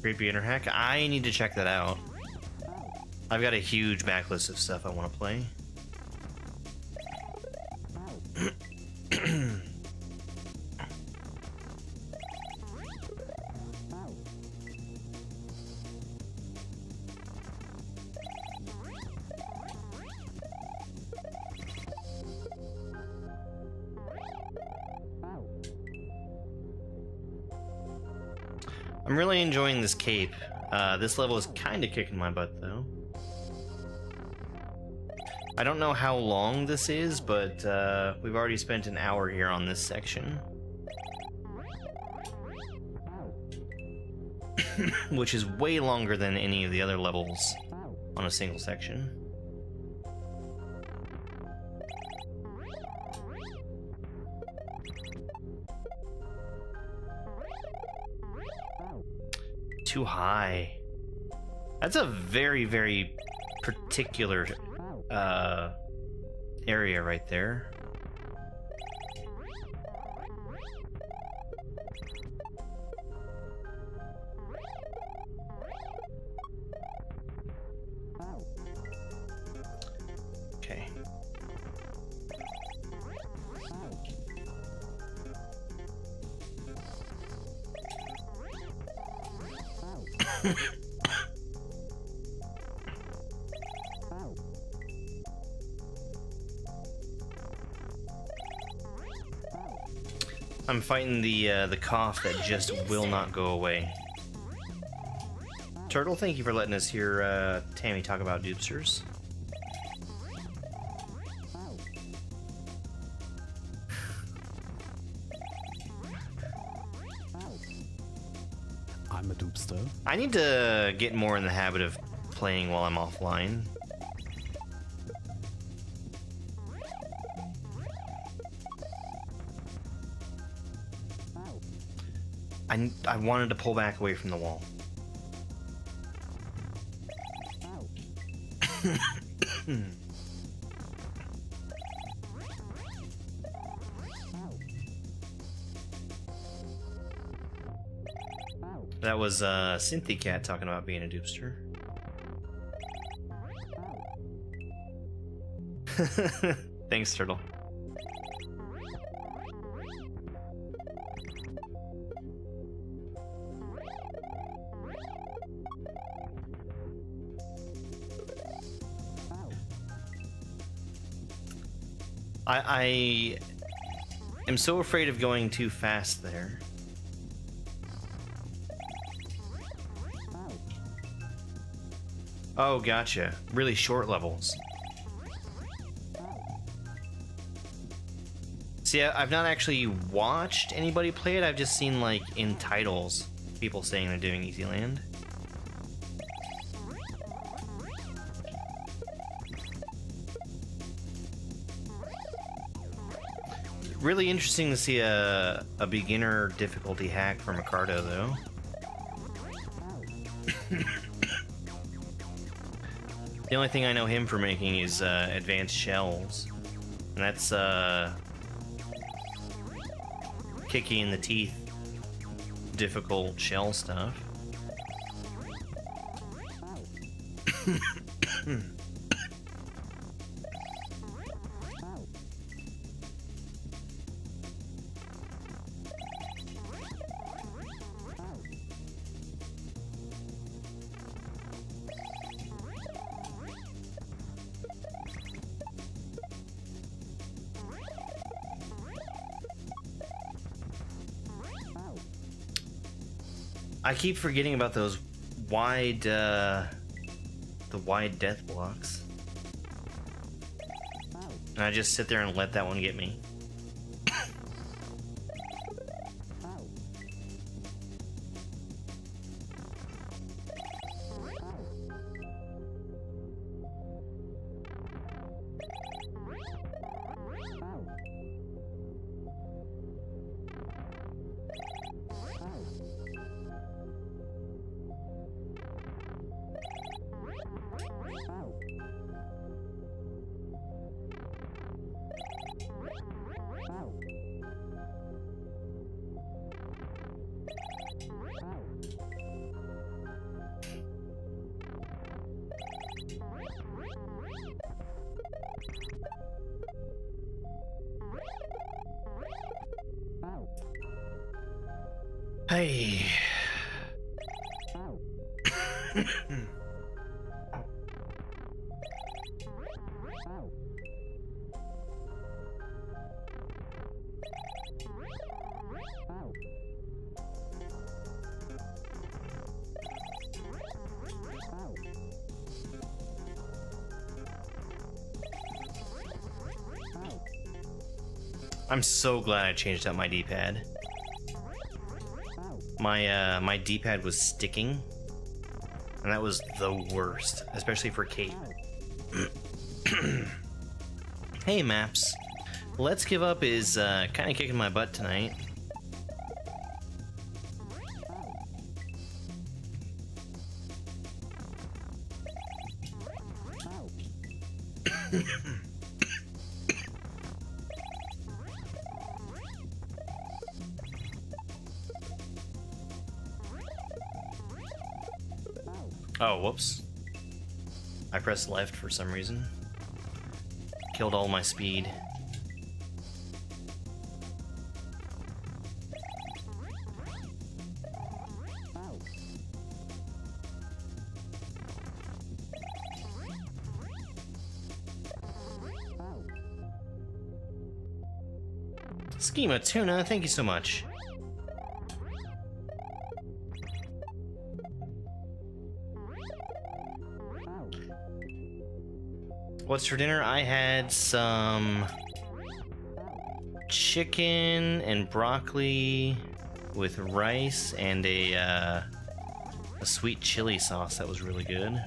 Great Beginner Hack. I need to check that out. I've got a huge backlist of stuff I want to play. I'm really enjoying this cape. This level is kind of kicking my butt, though. I don't know how long this is, but we've already spent an hour here on this section. Which is way longer than any of the other levels on a single section. Too high. That's a very, very particular area right there. Okay. I'm fighting the cough that just will not go away. Turtle, thank you for letting us hear Tammy talk about dupsters.
I'm a dupster.
I need to get more in the habit of playing while I'm offline. I wanted to pull back away from the wall. That was Cynthia Cat talking about being a dupster. Thanks, Turtle. I am so afraid of going too fast there. Oh, gotcha. Really short levels. See, I've not actually watched anybody play it. I've just seen, like, in titles, people saying they're doing Easy Land. Really interesting to see a beginner difficulty hack from Ricardo, though. The only thing I know him for making is advanced shells, and that's kicky in the teeth, difficult shell stuff. I keep forgetting about those wide, the wide death blocks. And I just sit there and let that one get me. Hey. I'm so glad I changed out my D-pad. My D-pad was sticking, and that was the worst, especially for Kate. Hey, Maps. Let's Give Up is kind of kicking my butt tonight. Oh, whoops. I pressed left for some reason. Killed all my speed. Schema Tuna, thank you so much. What's for dinner? I had some chicken and broccoli with rice and a sweet chili sauce that was really good.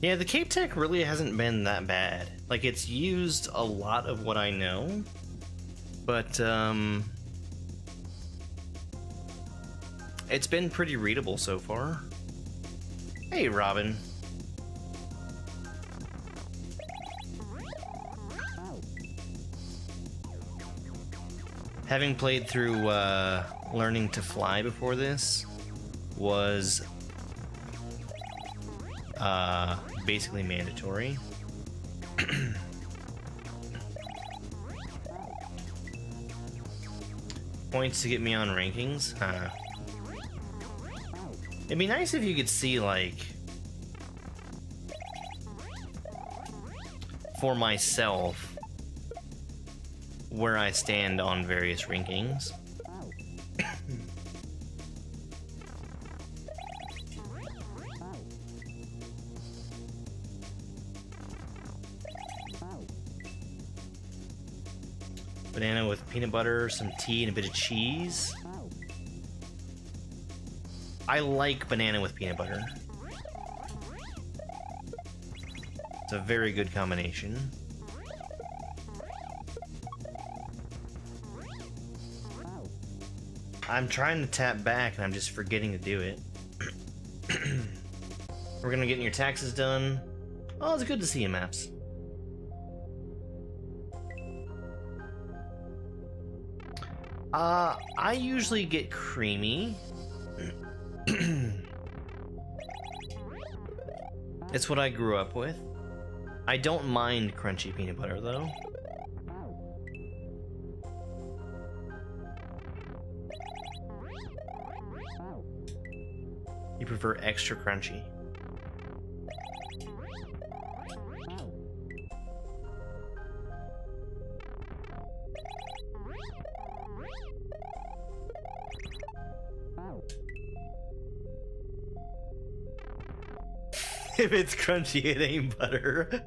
Yeah, the Cape Tech really hasn't been that bad. Like, it's used a lot of what I know, but it's been pretty readable so far. Hey, Robin. Having played through Learning to Fly before this was basically mandatory. Points to get me on rankings? Huh. It'd be nice if you could see, like, for myself, where I stand on various rankings. Banana with peanut butter, some tea, and a bit of cheese. I like banana with peanut butter. It's a very good combination. I'm trying to tap back and I'm just forgetting to do it. We're gonna get your taxes done. Oh, it's good to see you, Maps. I usually get creamy. It's what I grew up with. I don't mind crunchy peanut butter though. You prefer extra crunchy. If it's crunchy, it ain't butter.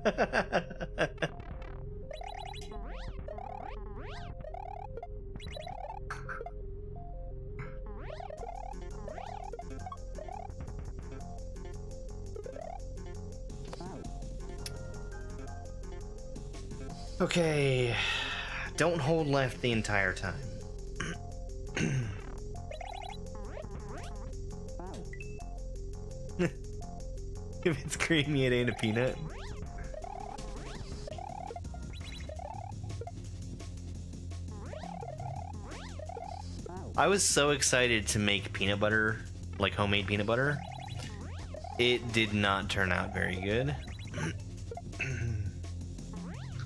Okay, don't hold left the entire time. If it's creamy, it ain't a peanut. I was so excited to make peanut butter, like homemade peanut butter. It did not turn out very good.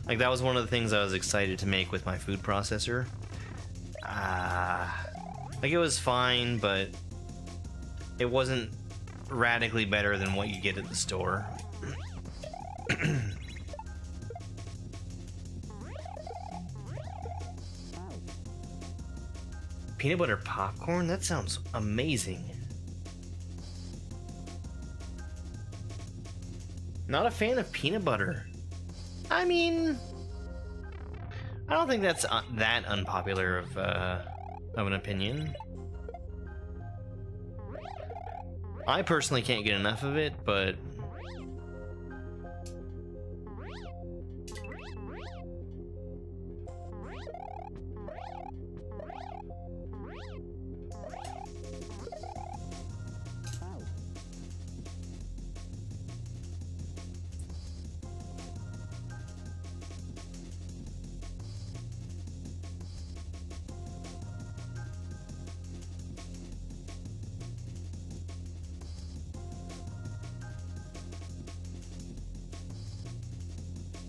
Like, that was one of the things I was excited to make with my food processor. Like, it was fine, but it wasn't radically better than what you get at the store. Peanut butter popcorn? That sounds amazing. Not a fan of peanut butter. I mean, I don't think that's that unpopular of an opinion. I personally can't get enough of it, but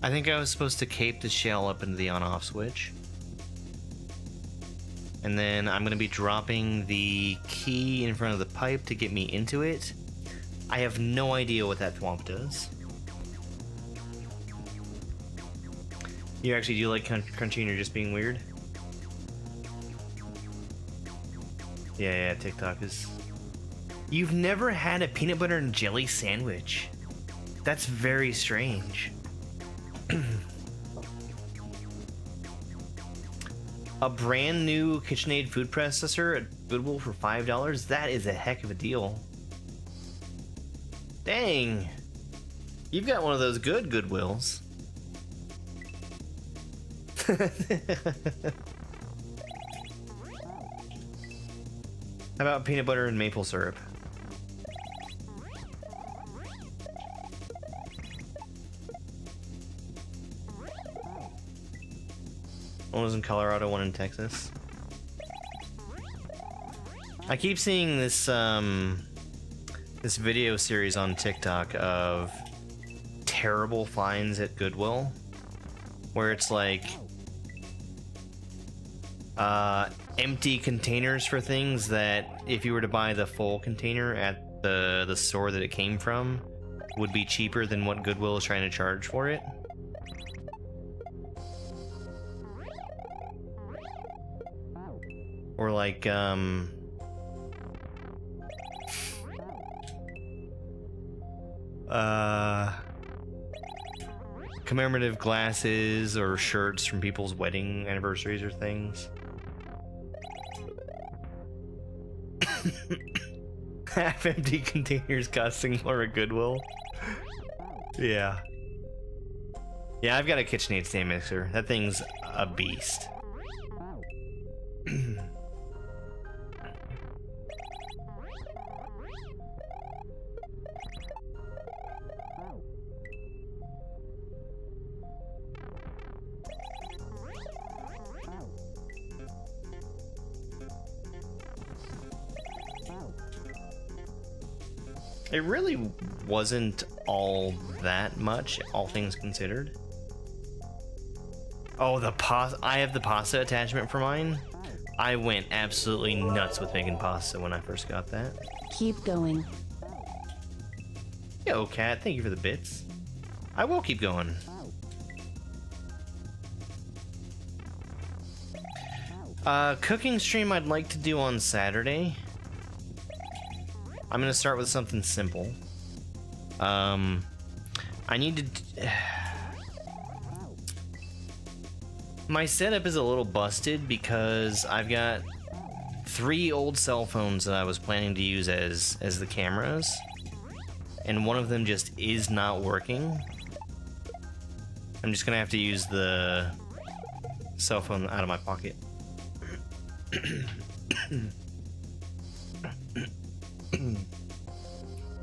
I think I was supposed to cape the shell up into the on-off switch. And then I'm going to be dropping the key in front of the pipe to get me into it. I have no idea what that thwomp does. You actually do like crunchy and you're just being weird? Yeah, TikTok is... You've never had a peanut butter and jelly sandwich? That's very strange. A brand new KitchenAid food processor at Goodwill for $5? That is a heck of a deal. Dang. You've got one of those good Goodwills. How about peanut butter and maple syrup? One was in Colorado, one in Texas. I keep seeing this this video series on TikTok of terrible finds at Goodwill, where it's like empty containers for things that if you were to buy the full container at the store that it came from would be cheaper than what Goodwill is trying to charge for it. Or like commemorative glasses or shirts from people's wedding anniversaries or things. Half empty containers costing more at Goodwill. Yeah. Yeah, I've got a KitchenAid stand mixer. That thing's a beast. It really wasn't all that much, all things considered. Oh, the pasta! I have the pasta attachment for mine. I went absolutely nuts with making pasta when I first got that.
Keep going.
Yo, cat, thank you for the bits. I will keep going. Cooking stream I'd like to do on Saturday. I'm gonna start with something simple. I need to... My setup is a little busted because I've got 3 old cell phones that I was planning to use as the cameras, and one of them just is not working. I'm just gonna have to use the cell phone out of my pocket.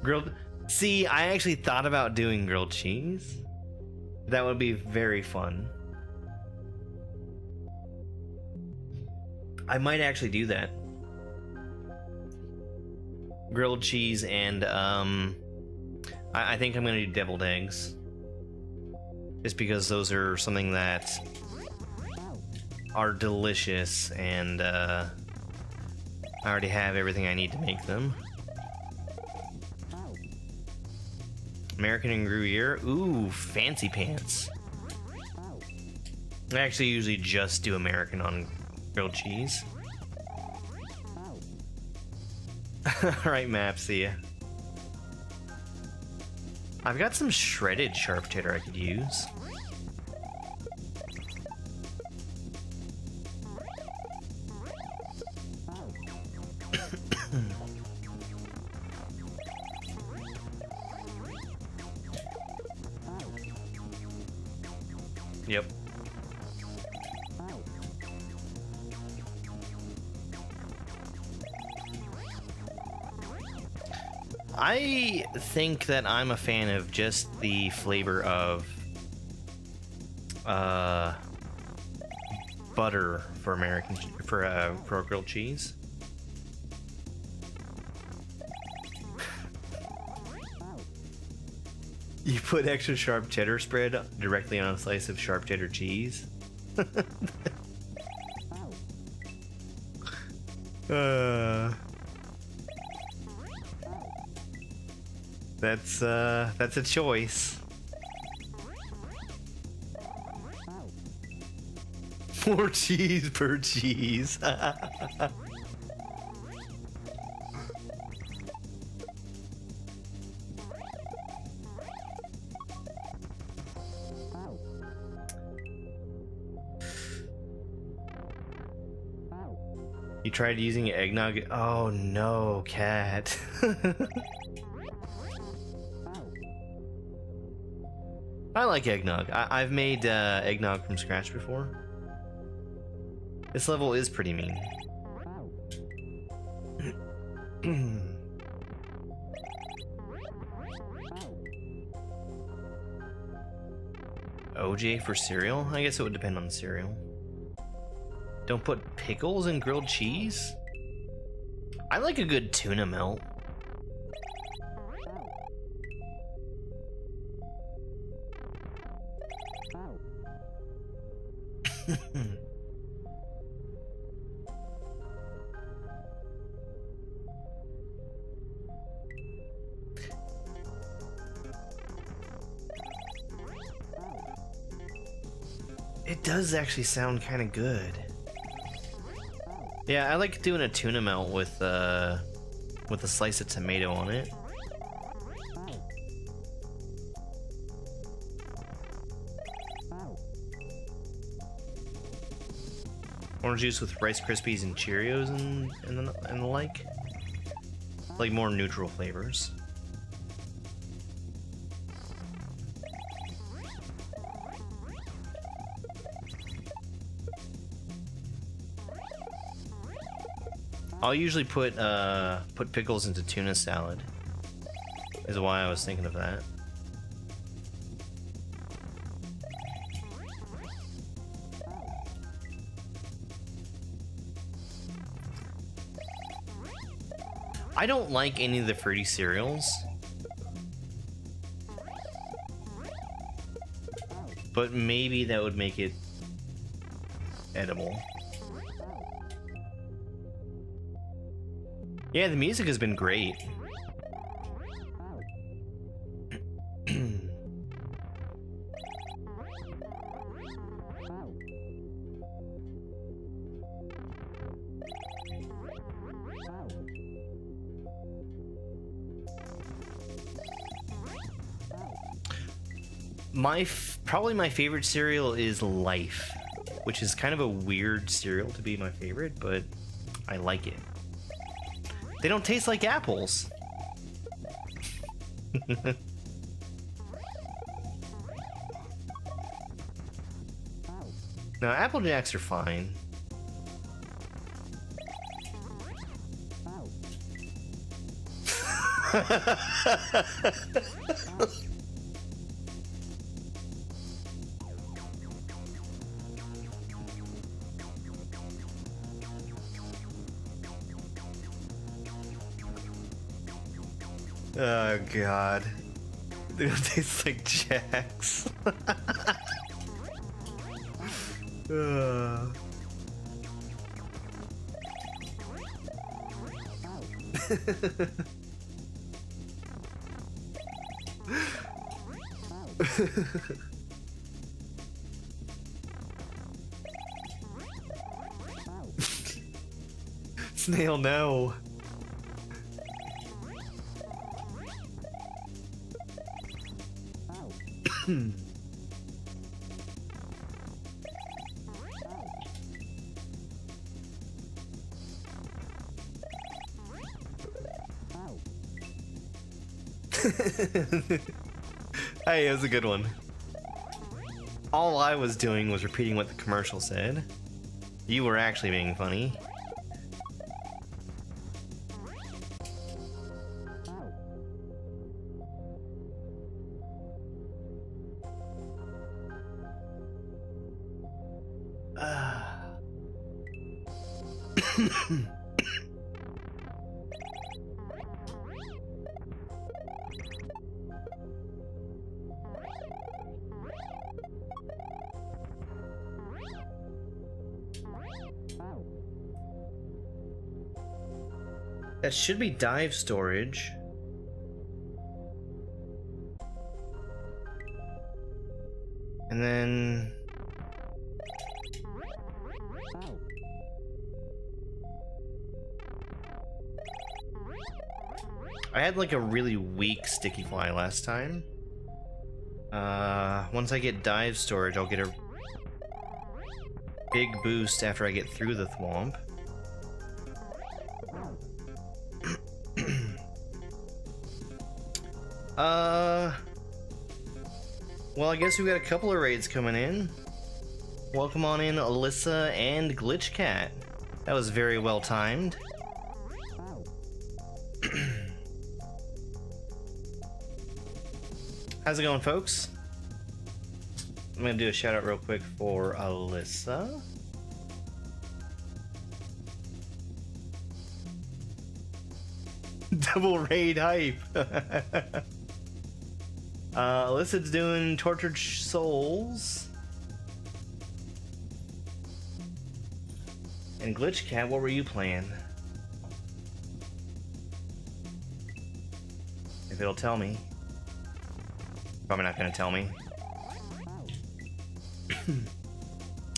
Grilled... See, I actually thought about doing grilled cheese. That would be very fun. I might actually do that. Grilled cheese and, I think I'm gonna do deviled eggs. Just because those are something that are delicious, and, I already have everything I need to make them. American and Gruyere? Ooh, fancy pants. I actually usually just do American on grilled cheese. Alright, map, see ya. I've got some shredded sharp cheddar I could use. Yep. I think that I'm a fan of just the flavor of butter for for grilled cheese. You put extra sharp cheddar spread directly on a slice of sharp cheddar cheese. That's a choice. More cheese per cheese. You tried using eggnog? Oh no, cat. I like eggnog. I've made eggnog from scratch before. This level is pretty mean. OJ for cereal? I guess it would depend on the cereal. Don't put pickles in grilled cheese? I like a good tuna melt. It does actually sound kind of good. Yeah, I like doing a tuna melt with a slice of tomato on it. Orange juice with Rice Krispies and Cheerios and the like. Like more neutral flavors. I'll usually put pickles into tuna salad. Is why I was thinking of that. I don't like any of the fruity cereals. But maybe that would make it edible. Yeah, the music has been great. Probably my favorite cereal is Life, which is kind of a weird cereal to be my favorite, but I like it. They don't taste like apples. No, Apple Jacks are fine. Oh god. They don't taste like Jacks. Snail, no. Hey, it was a good one. All I was doing was repeating what the commercial said. You were actually being funny. That should be dive storage. And then... I had like a really weak sticky fly last time. Once I get dive storage, I'll get a big boost after I get through the thwomp. Well, I guess we've got a couple of raids coming in. Welcome on in, Alyssa and Glitchcat. That was very well timed. How's it going, folks? I'm gonna do a shout out real quick for Alyssa. Double raid hype. Alyssa's doing Tortured Souls. And Glitchcat, what were you playing? If it'll tell me. Probably not gonna tell me.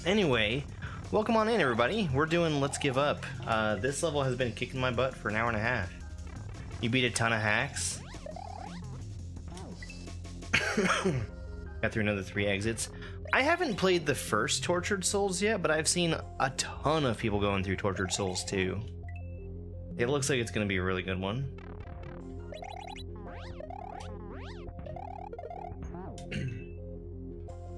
Anyway, welcome on in, everybody. We're doing Let's Give Up. This level has been kicking my butt for an hour and a half. You beat a ton of hacks. Got through another 3 exits. I haven't played the first Tortured Souls yet, but I've seen a ton of people going through Tortured Souls 2. It looks like it's going to be a really good one.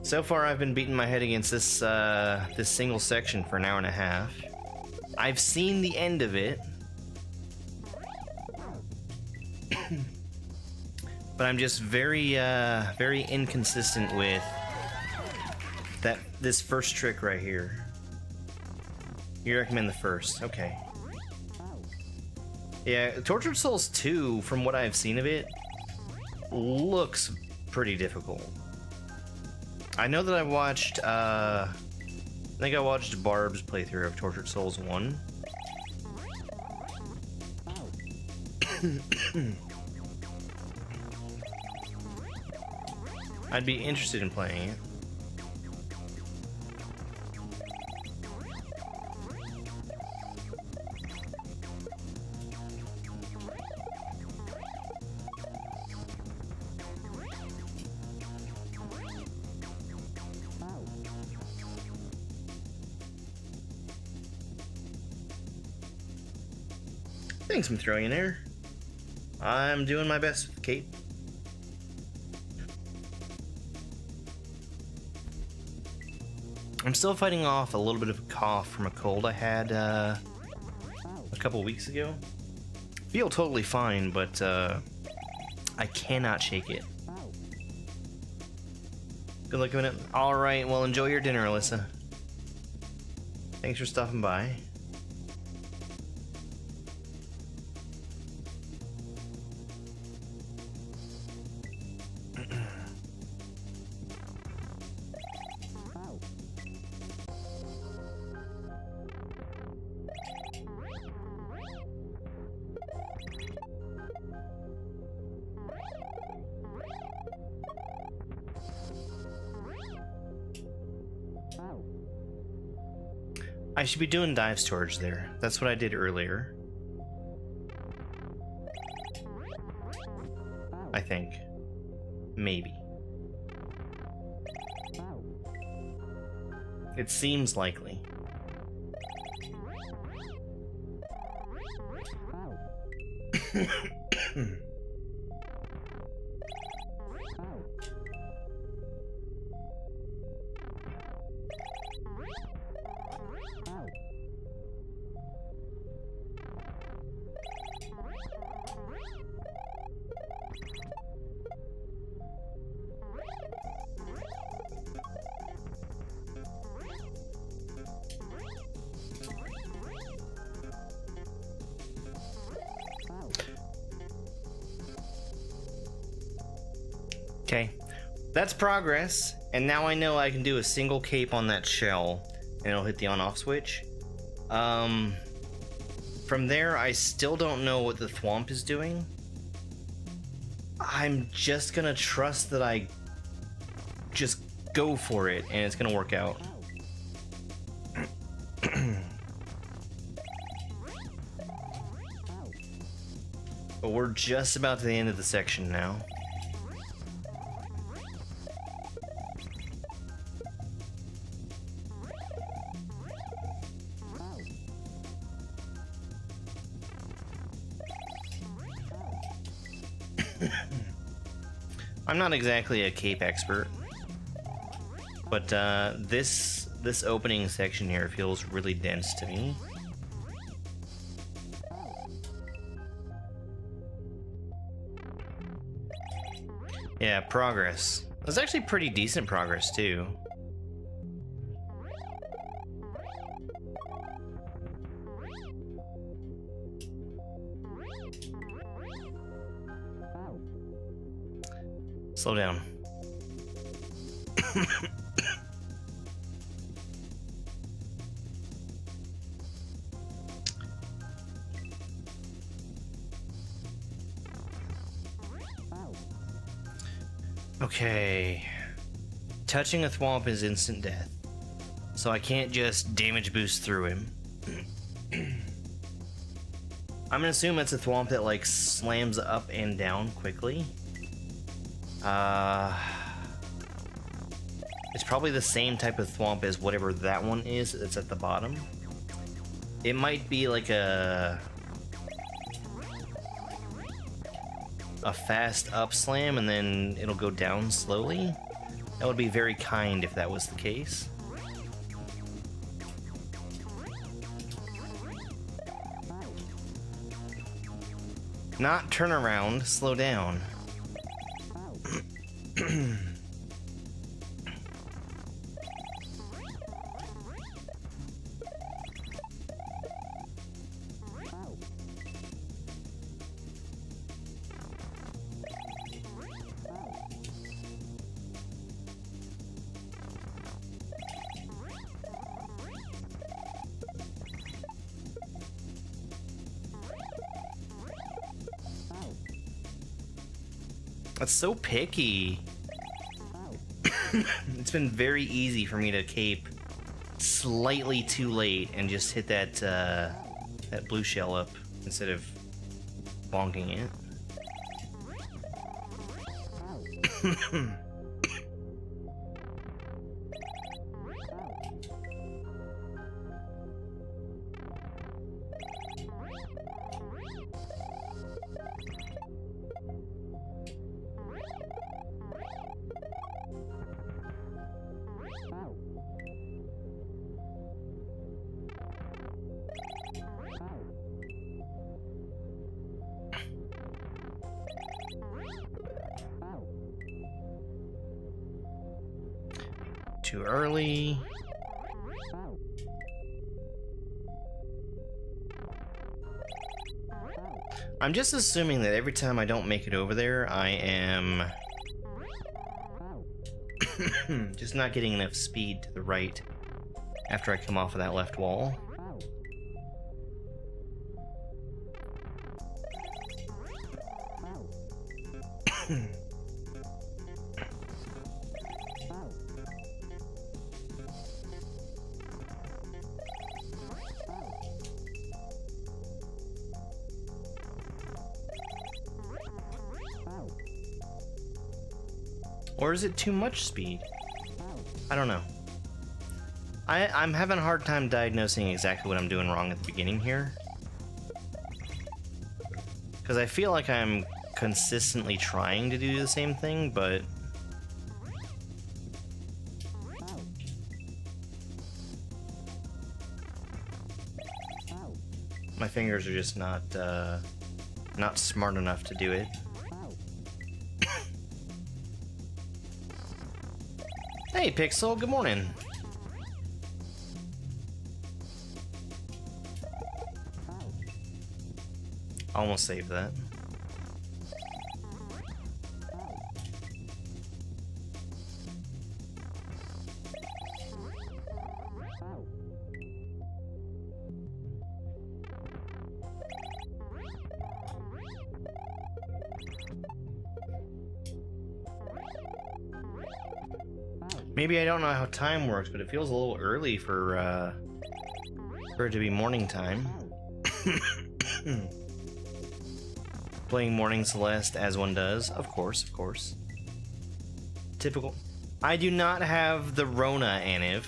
So far, I've been beating my head against this this single section for an hour and a half. I've seen the end of it, but I'm just very very inconsistent with this first trick right here. You recommend the first? Okay. Yeah, Tortured Souls 2, from what I've seen of it, looks pretty difficult. I know that I watched, I think I watched Barb's playthrough of Tortured Souls 1. I'd be interested in playing it. Thanks, I'm throwing in there. I'm doing my best with Kate. I'm still fighting off a little bit of a cough from a cold I had a couple weeks ago. Feel totally fine, but I cannot shake it. Good luck with it. Alright, well, enjoy your dinner, Alyssa. Thanks for stopping by. I should be doing dive storage there. That's what I did earlier. I think. Maybe. It seems likely. Okay, that's progress, and now I know I can do a single cape on that shell, and it'll hit the on-off switch. From there, I still don't know what the thwomp is doing. I'm just gonna trust that I just go for it, and it's gonna work out. But we're just about to the end of the section now. I'm not exactly a cape expert. But this opening section here feels really dense to me. Yeah, progress. That's actually pretty decent progress too. Slow down. Okay. Touching a thwomp is instant death. So I can't just damage boost through him. I'm gonna assume it's a thwomp that like slams up and down quickly. It's probably the same type of thwomp as whatever that one is that's at the bottom. It might be like a fast up slam and then it'll go down slowly. That would be very kind if that was the case. Not turn around, slow down. That's so picky. It's been very easy for me to cape slightly too late and just hit that that blue shell up instead of bonking it. Too early. I'm just assuming that every time I don't make it over there, I am just not getting enough speed to the right after I come off of that left wall. Or is it too much speed? I don't know. I'm having a hard time diagnosing exactly what I'm doing wrong at the beginning here. Because I feel like I'm consistently trying to do the same thing, but... my fingers are just not smart enough to do it. Hey Pixel, good morning. Almost saved that. Maybe I don't know how time works, but it feels a little early for it to be morning time. Playing Morning Celeste as one does, of course, of course. Typical. I do not have the Rona, Aniv.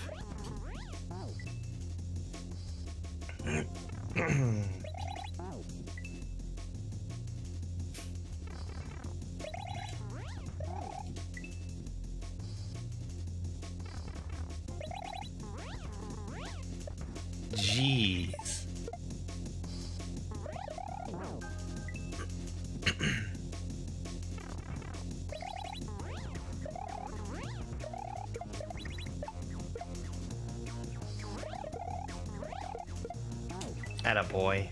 Jeez. Atta boy.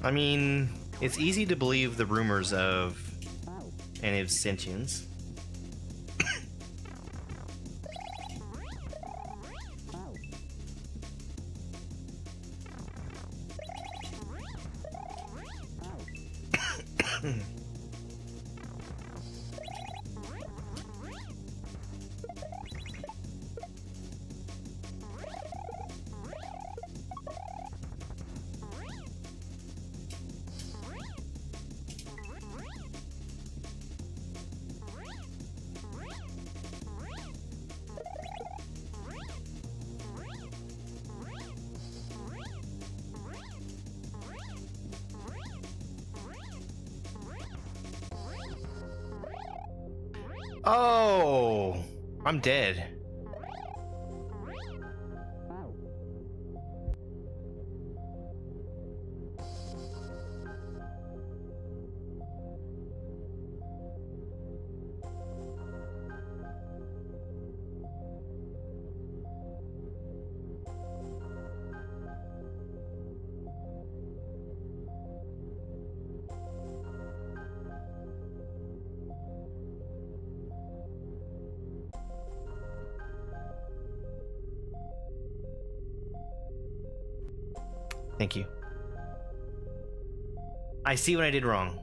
I mean, it's easy to believe the rumors of Aniv's sentience. Oh, I'm dead. Thank you. I see what I did wrong.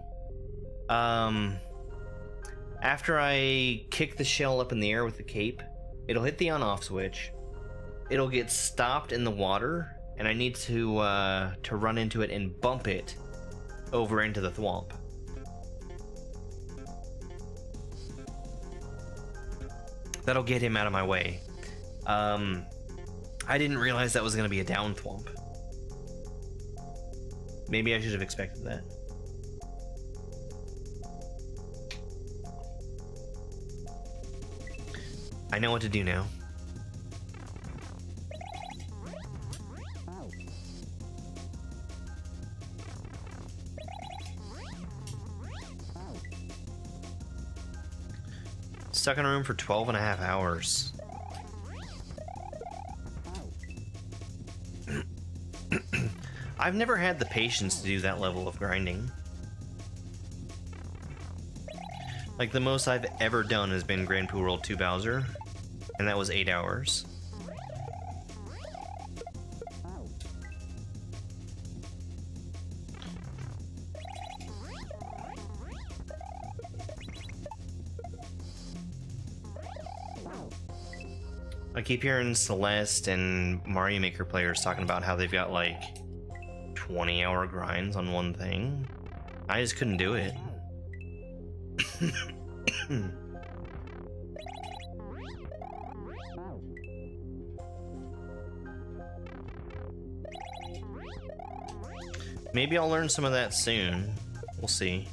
After I kick the shell up in the air with the cape, it'll hit the on-off switch. It'll get stopped in the water, and I need to run into it and bump it over into the thwomp. That'll get him out of my way. I didn't realize that was going to be a down thwomp. Maybe I should have expected that. I know what to do now. Stuck in a room for 12.5 hours. I've never had the patience to do that level of grinding. Like, the most I've ever done has been Grand Poo World 2 Bowser, and that was 8 hours. I keep hearing Celeste and Mario Maker players talking about how they've got like 20-hour grinds on one thing. I just couldn't do it. Maybe I'll learn some of that soon. We'll see.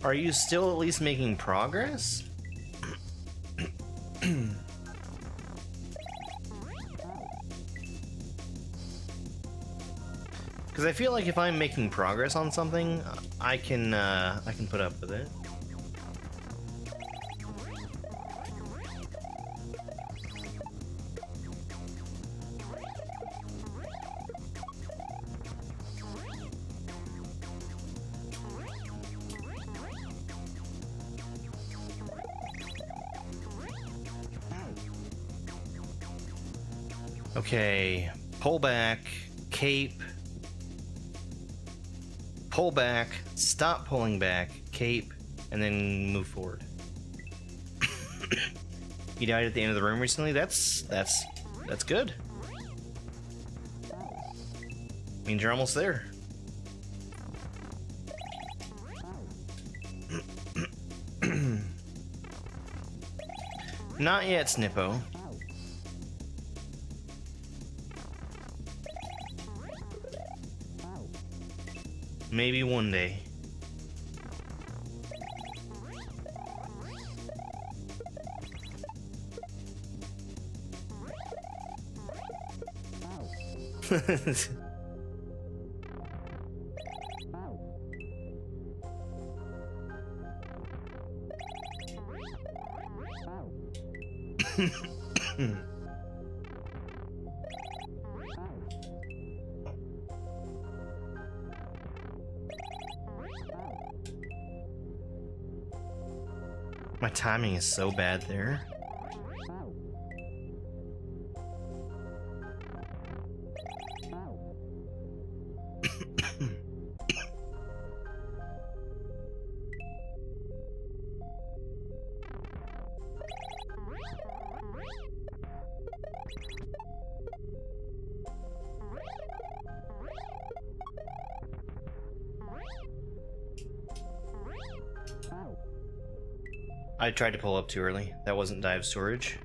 Are you still at least making progress? Because I feel like if I'm making progress on something, I can put up with it. Okay, pull back, cape, pull back, stop pulling back, cape, and then move forward. You died at the end of the room recently? That's good. Means you're almost there. Not yet, Snippo. Maybe one day. My timing is so bad there. I tried to pull up too early. That wasn't dive storage.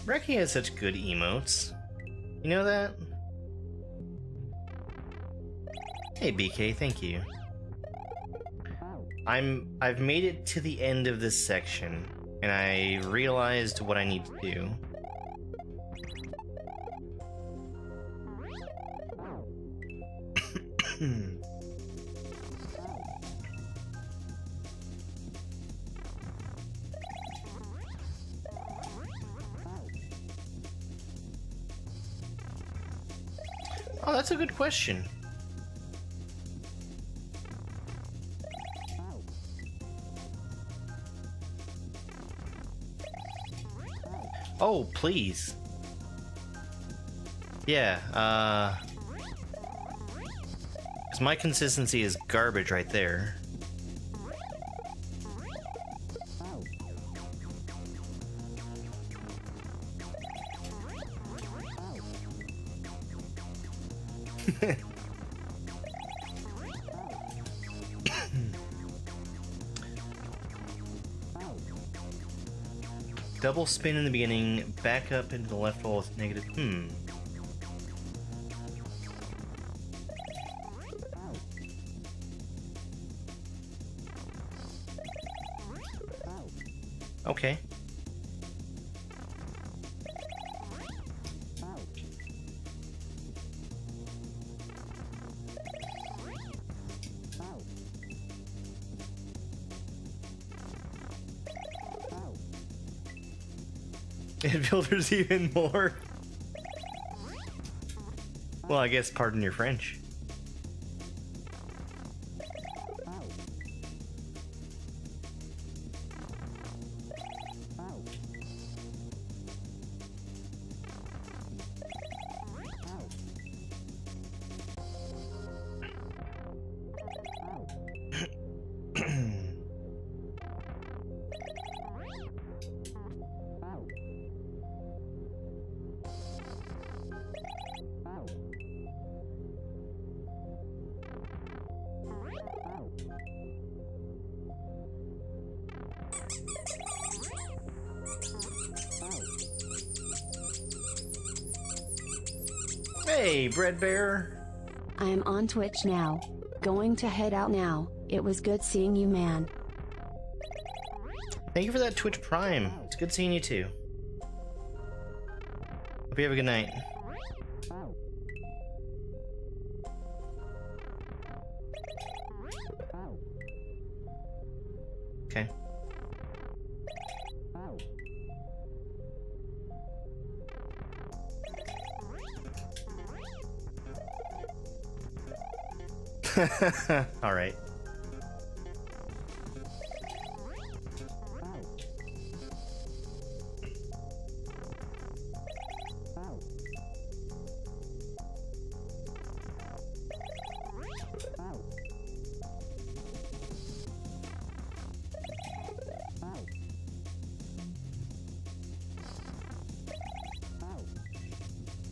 Reki has such good emotes. You know that? Hey BK, thank you. I've made it to the end of this section, and I realized what I need to do. Oh, that's a good question. Oh, please. Yeah, 'cause my consistency is garbage right there. Double spin in the beginning, back up into the left wall with negative. Okay. It builders even more. Well, I guess pardon your French. Hey, Bread Bear.
I am on Twitch now. Going to head out now. It was good seeing you, man.
Thank you for that Twitch Prime. It's good seeing you too. Hope you have a good night. Okay. All right.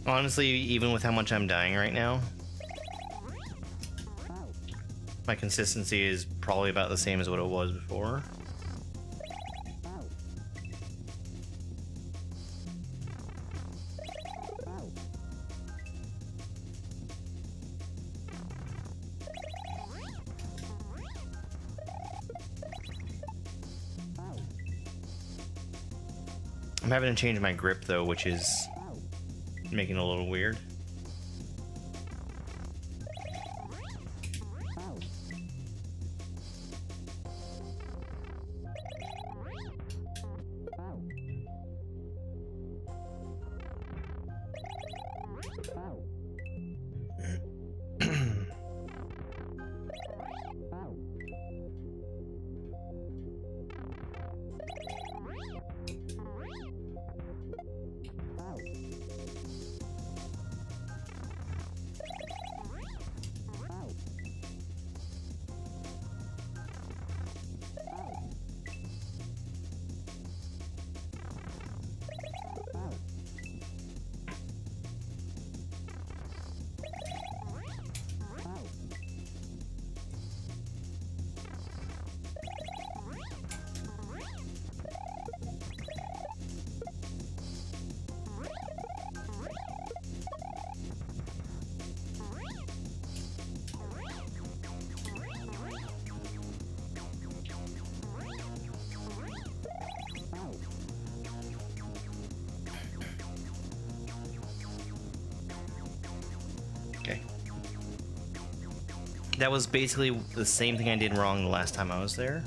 Honestly, even with how much I'm dying right now, my consistency is probably about the same as what it was before. I'm having to change my grip though, which is making it a little weird. Okay. That was basically the same thing I did wrong the last time I was there.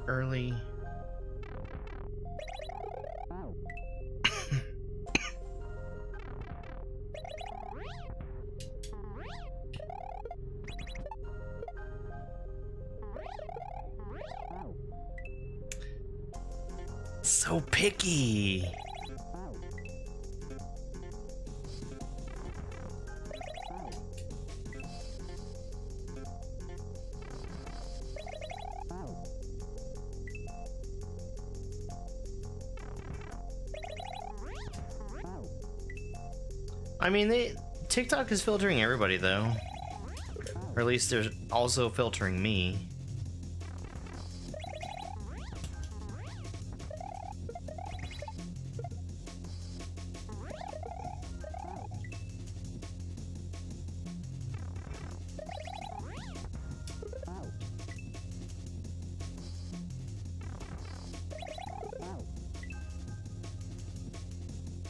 Early. So picky. I mean, TikTok is filtering everybody though. Or at least they're also filtering me.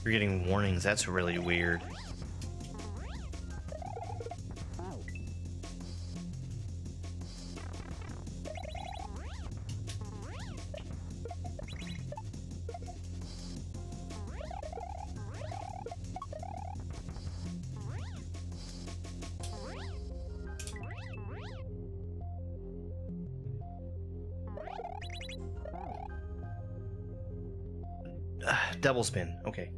You're getting warnings, that's really weird. Double spin, okay.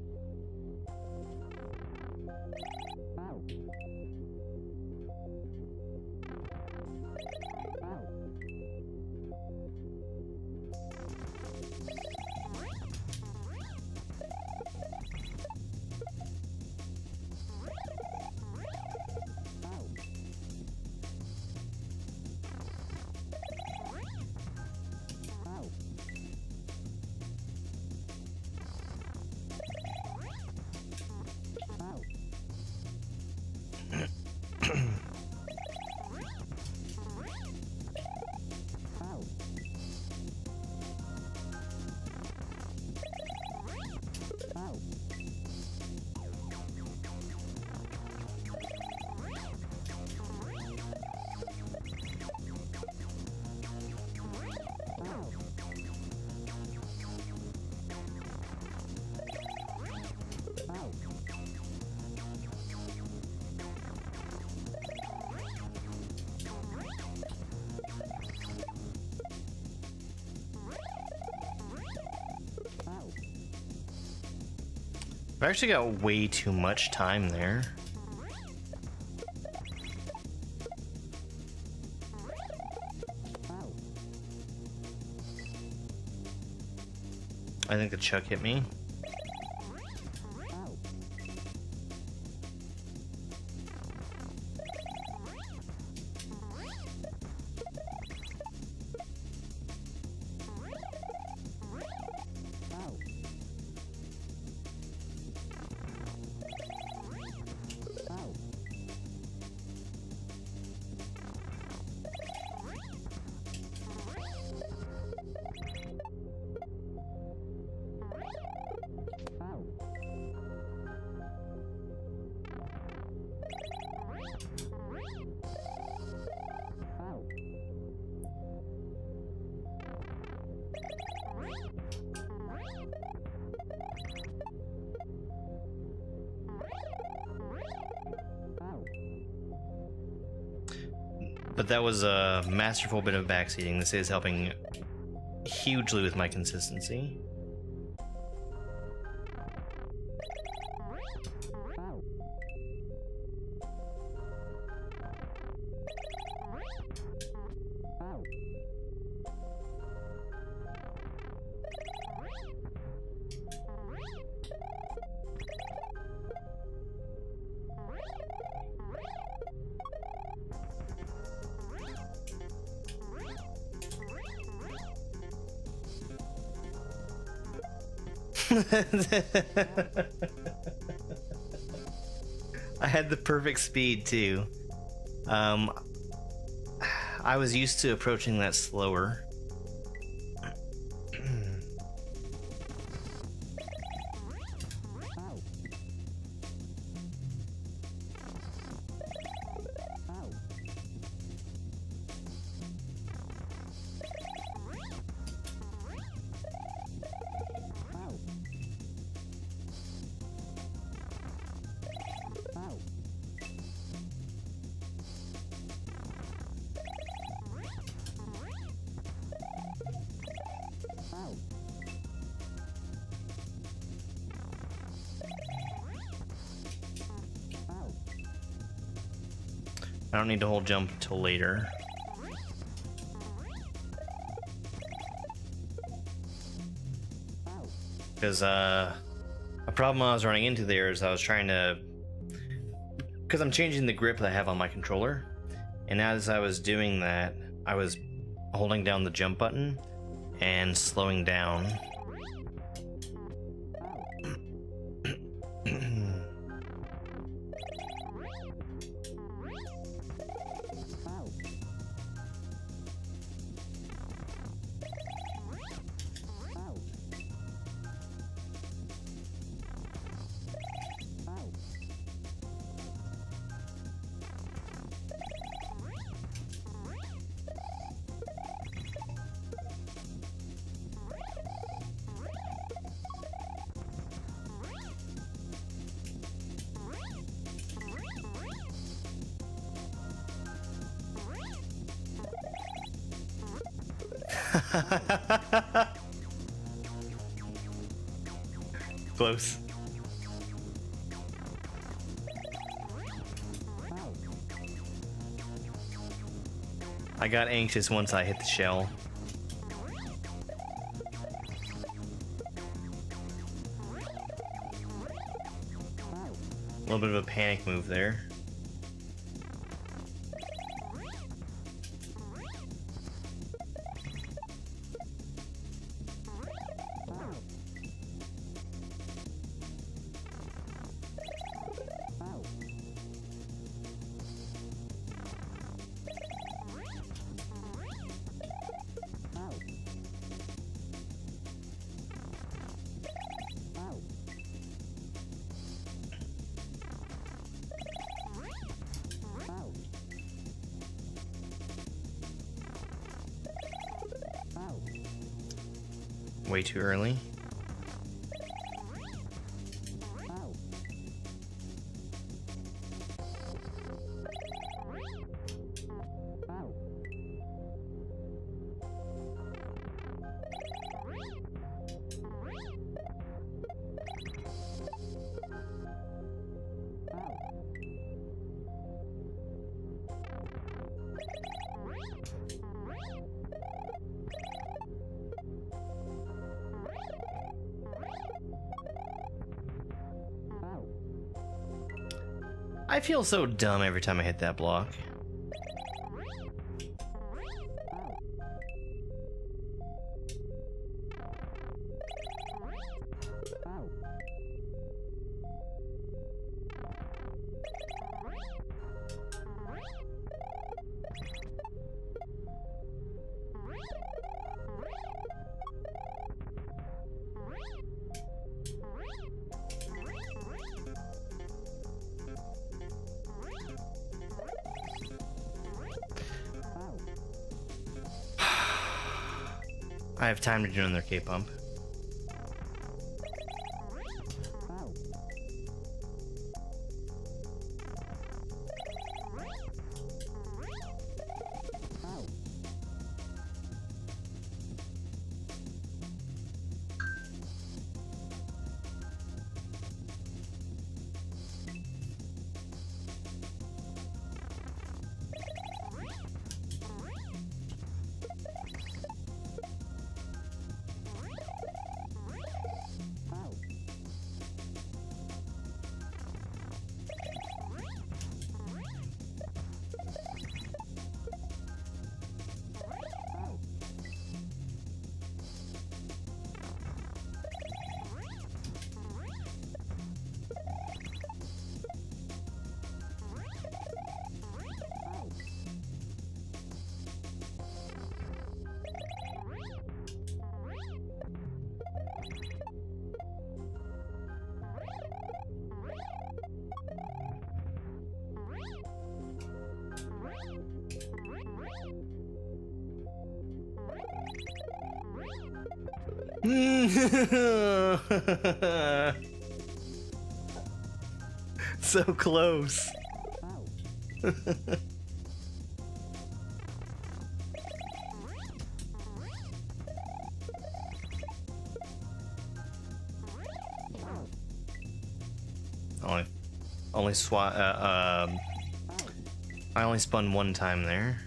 I've actually got way too much time there. I think the chuck hit me. But that was a masterful bit of backseating. This is helping hugely with my consistency. I had the perfect speed too. I was used to approaching that slower. I don't need to hold jump till later. Because a problem I was running into there is I was trying to, because I'm changing the grip that I have on my controller, And as I was doing that, I was holding down the jump button and slowing down. Close. I got anxious once I hit the shell. A little bit of a panic move there. Way too early. I feel so dumb every time I hit that block. I have time to do another K-pump. So close. Only swat. I only spun one time there.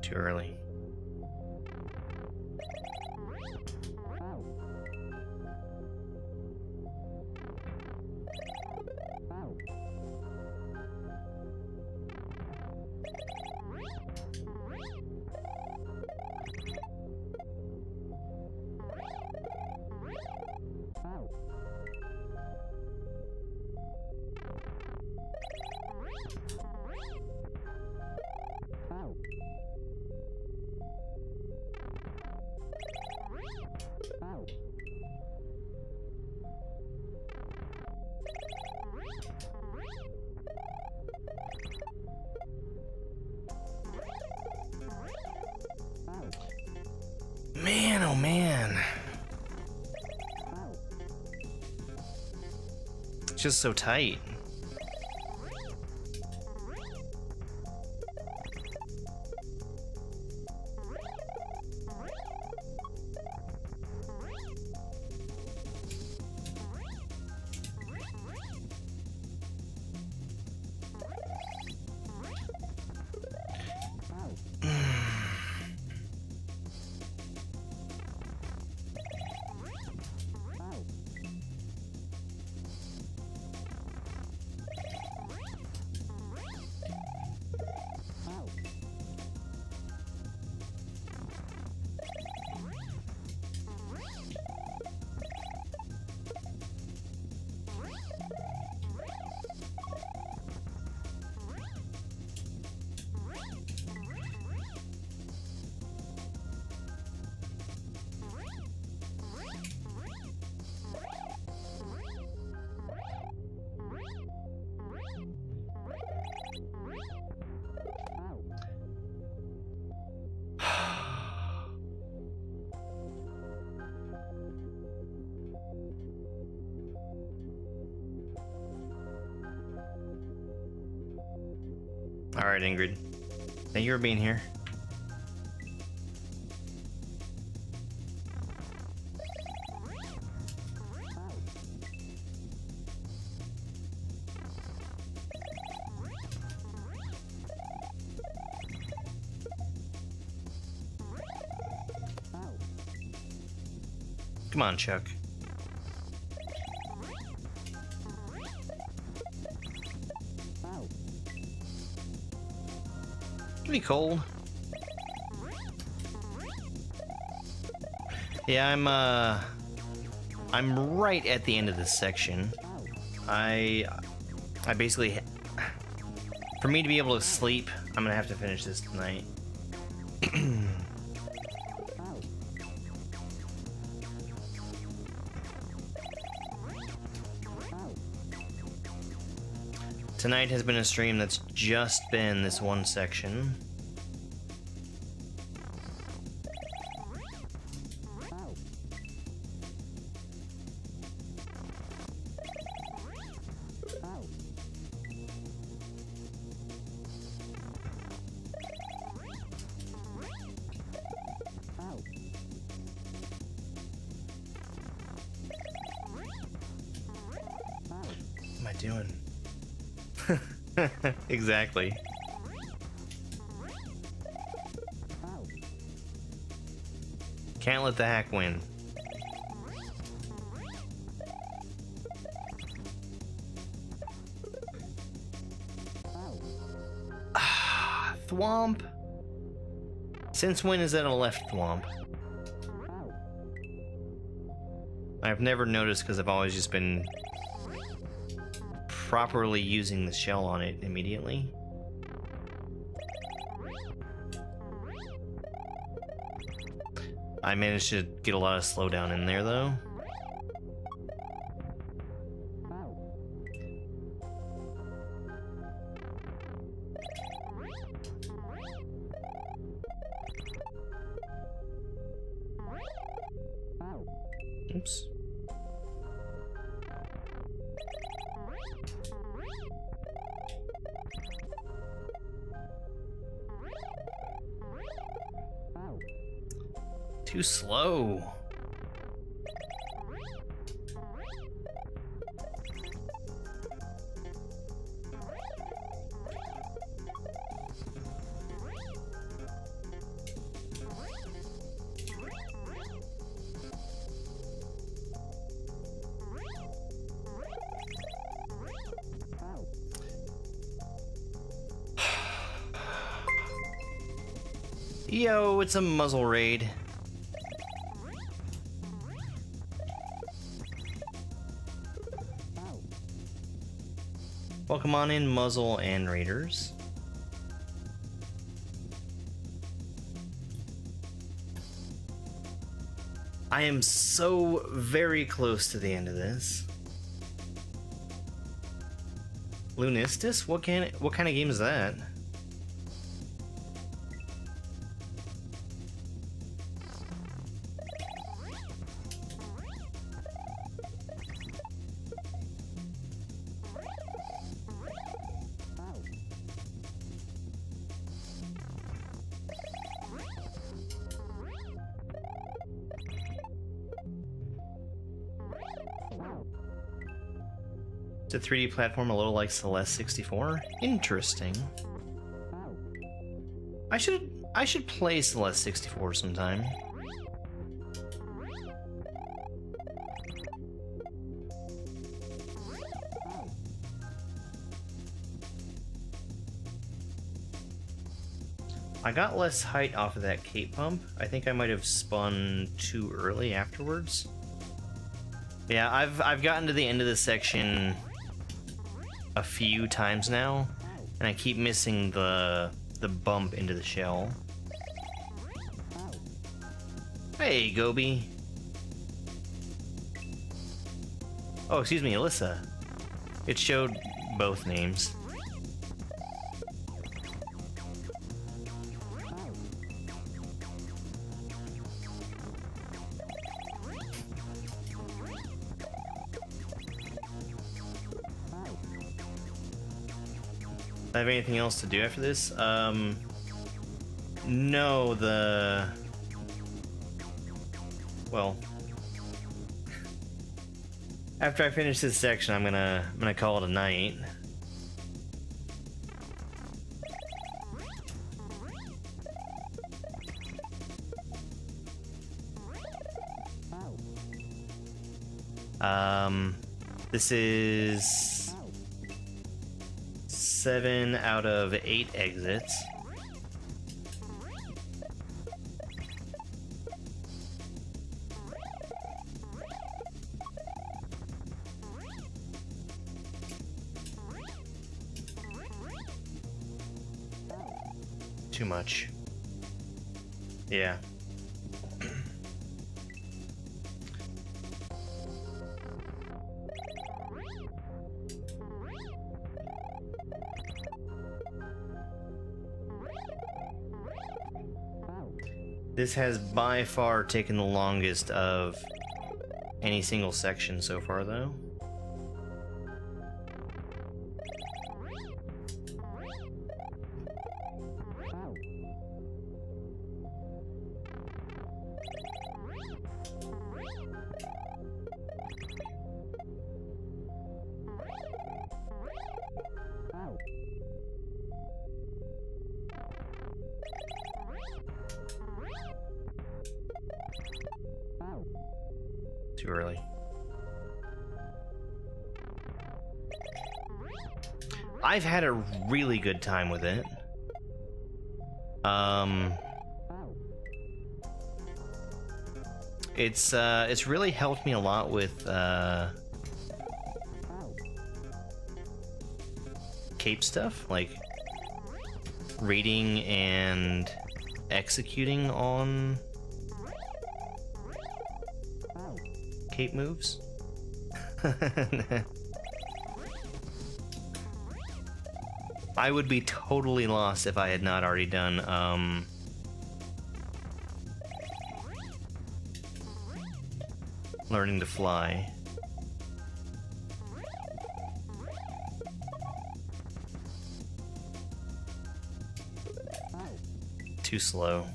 too early. Man, oh man. It's just so tight. Alright, Ingrid. Thank you for being here. Come on, Chuck. It'll be cold. Yeah, I'm right at the end of this section. I basically, for me to be able to sleep, I'm gonna have to finish this tonight. Tonight has been a stream that's just been this one section. What am I doing? Exactly. Can't let the hack win. Thwomp. Since when is that a left thwomp? I've never noticed because I've always just been properly using the shell on it immediately. I managed to get a lot of slowdown in there though. Oops. Too slow. Yo, it's a muzzle raid. Welcome on in, muzzle and raiders. I am so very close to the end of this. Lunistis? What kind of game is that? It's a 3D platform a little like Celeste 64. Interesting. I should play Celeste 64 sometime. I got less height off of that cape pump. I think I might have spun too early afterwards. Yeah, I've gotten to the end of this section a few times now, and I keep missing the bump into the shell. Hey, Gobi. Oh, excuse me, Alyssa. It showed both names. I have anything else to do after this? No, well, after I finish this section, I'm gonna call it a night. This is 7 out of 8 exits. Too much. Yeah. This has by far taken the longest of any single section so far, though. Too early. I've had a really good time with it. It's really helped me a lot with cape stuff, like reading and executing on cape moves. I would be totally lost if I had not already done learning to fly. Too slow.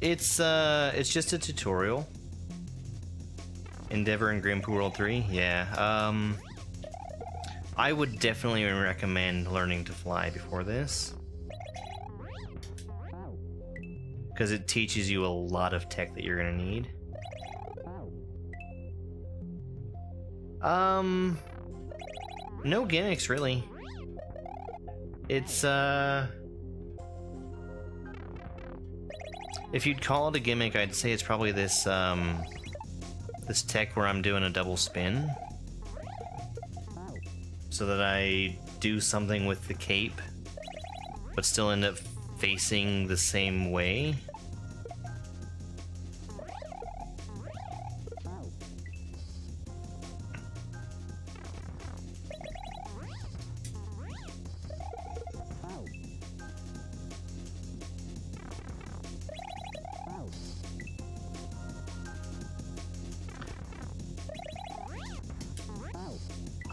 It's just a tutorial. Endeavor and Grand Poo World 3, yeah. I would definitely recommend learning to fly before this, because it teaches you a lot of tech that you're gonna need. No gimmicks really. It's if you'd call it a gimmick, I'd say it's probably this this tech where I'm doing a double spin so that I do something with the cape but still end up facing the same way.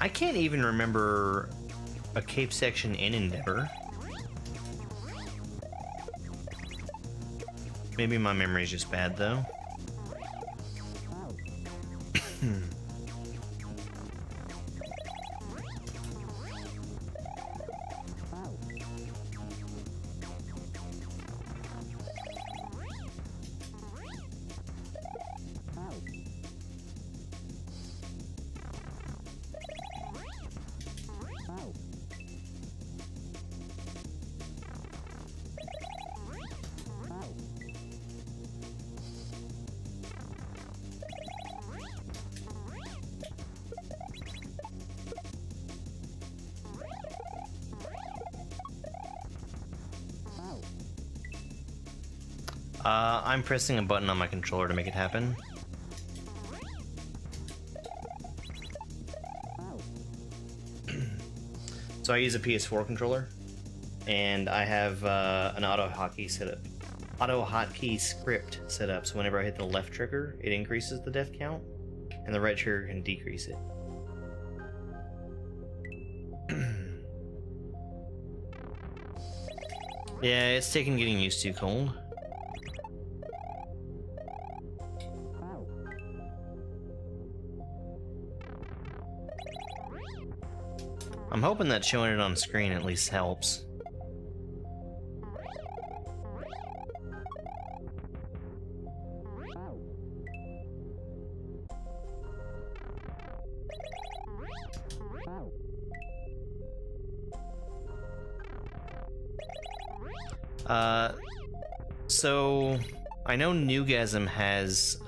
I can't even remember a cape section in Endeavor. Maybe my memory's just bad though. I'm pressing a button on my controller to make it happen. So I use a PS4 controller, and I have an auto hotkey script set up. So whenever I hit the left trigger, it increases the death count, and the right trigger can decrease it. Yeah, it's taken getting used to, Cold. I'm hoping that showing it on screen at least helps. So I know Newgasm has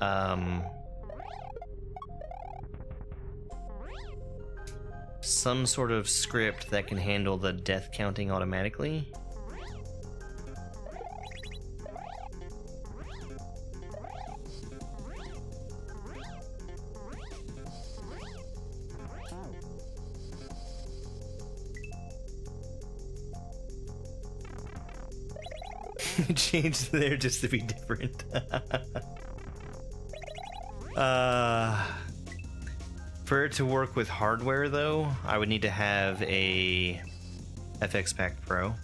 some sort of script that can handle the death counting automatically. Changed there just to be different. For it to work with hardware, though, I would need to have a FX Pack Pro.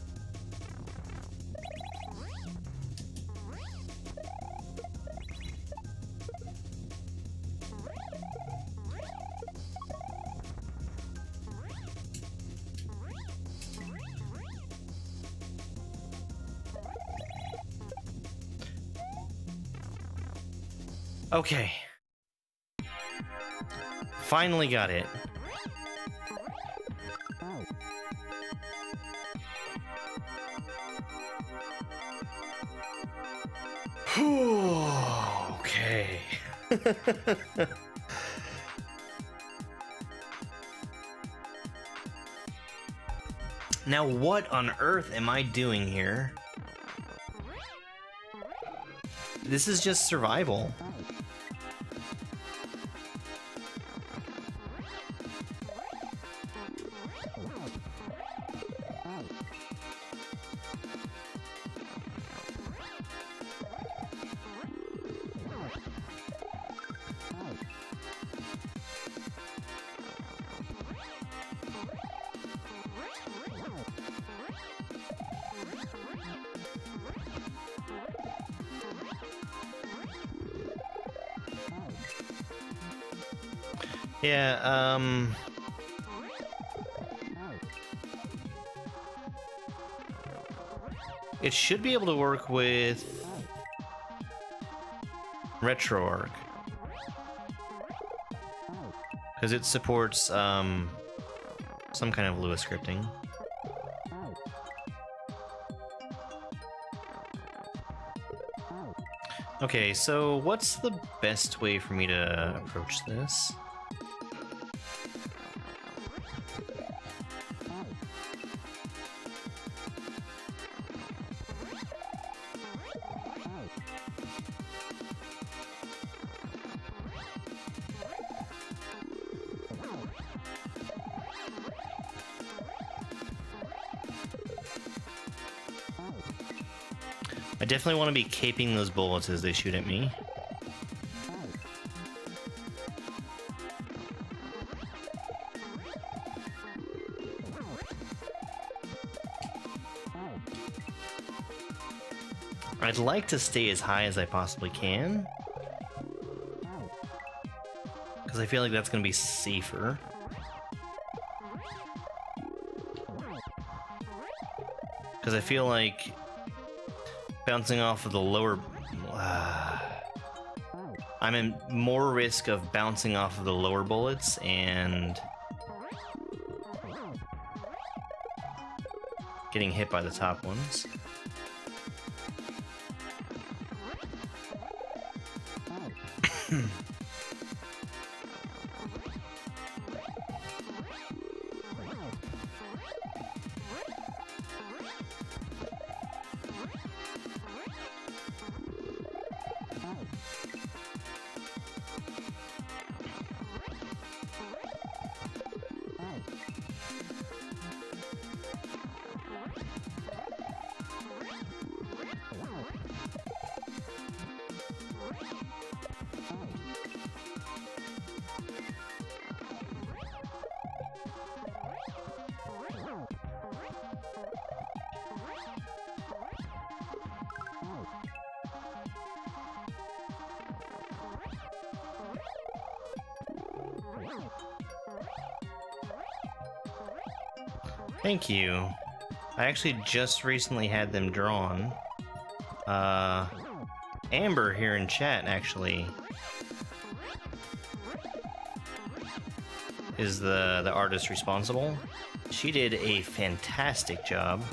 Okay. Finally got it. Okay. Now what on earth am I doing here? This is just survival. Yeah, it should be able to work with RetroArch. Because it supports some kind of Lua scripting. Okay, so what's the best way for me to approach this? I definitely want to be caping those bullets as they shoot at me. I'd like to stay as high as I possibly can, because I feel like that's going to be safer. Because I feel like bouncing off of the lower... I'm in more risk of bouncing off of the lower bullets and getting hit by the top ones. Thank you. I actually just recently had them drawn. Amber here in chat actually is the artist responsible. She did a fantastic job.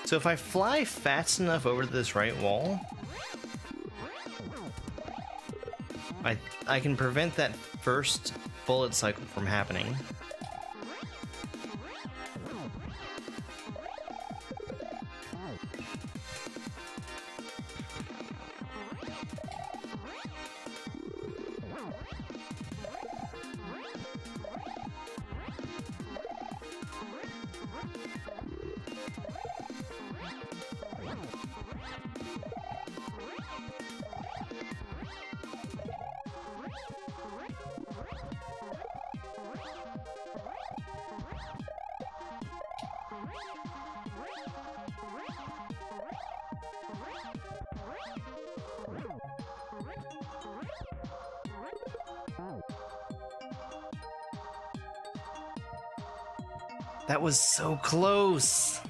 So if I fly fast enough over to this right wall, I can prevent that first bullet cycle from happening. That was so close.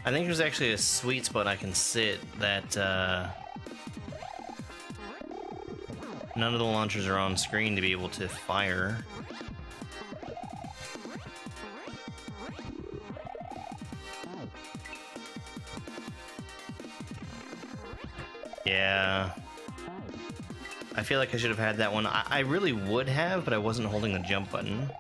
I think there's actually a sweet spot I can sit that none of the launchers are on screen to be able to fire. Yeah. I feel like I should have had that one. I really would have, but I wasn't holding the jump button.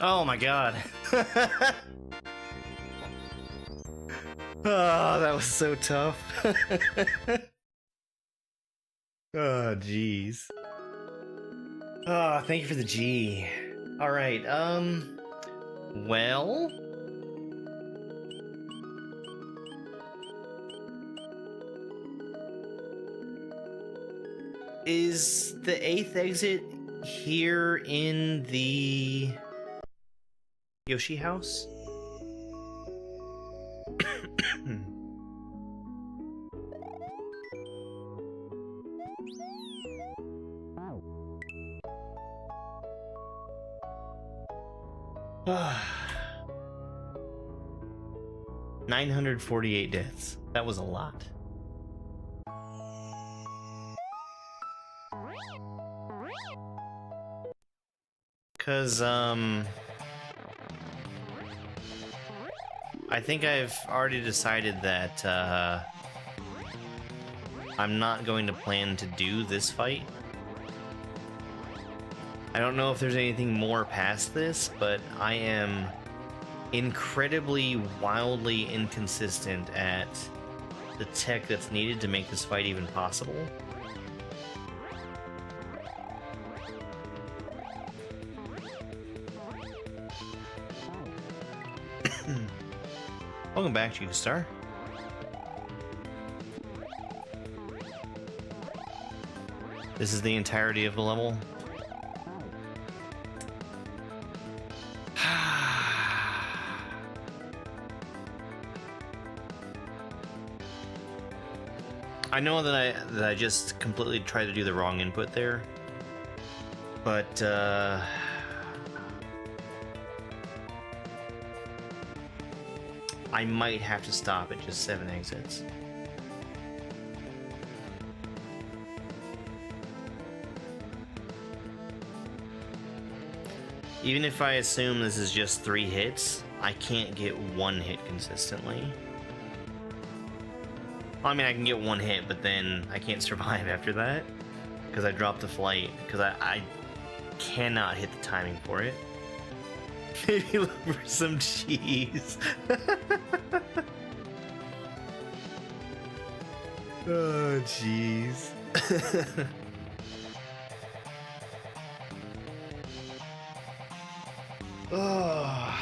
Oh my god. Oh, that was so tough. Oh, jeez. Oh, thank you for the G. Alright, well... Is the 8th exit here in the Yoshi house? Ah. 948 deaths. That was a lot. Cause I think I've already decided that I'm not going to plan to do this fight. I don't know if there's anything more past this, but I am incredibly, wildly inconsistent at the tech that's needed to make this fight even possible. Welcome back, Chief Star. This is the entirety of the level. I know that I just completely tried to do the wrong input there, but I might have to stop at just 7 exits. Even if I assume this is just 3 hits, I can't get 1 hit consistently. Well, I mean, I can get 1 hit, but then I can't survive after that because I dropped the flight, because I cannot hit the timing for it. Maybe look for some cheese. Oh, jeez. Oh.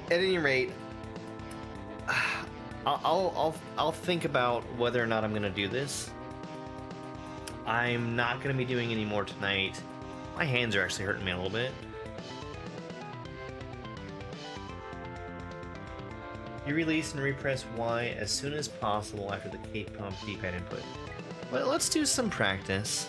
At any rate, I'll think about whether or not I'm gonna do this. I'm not gonna be doing any more tonight. My hands are actually hurting me a little bit. You release and repress Y as soon as possible after the K-Pump D-pad input. Well, let's do some practice.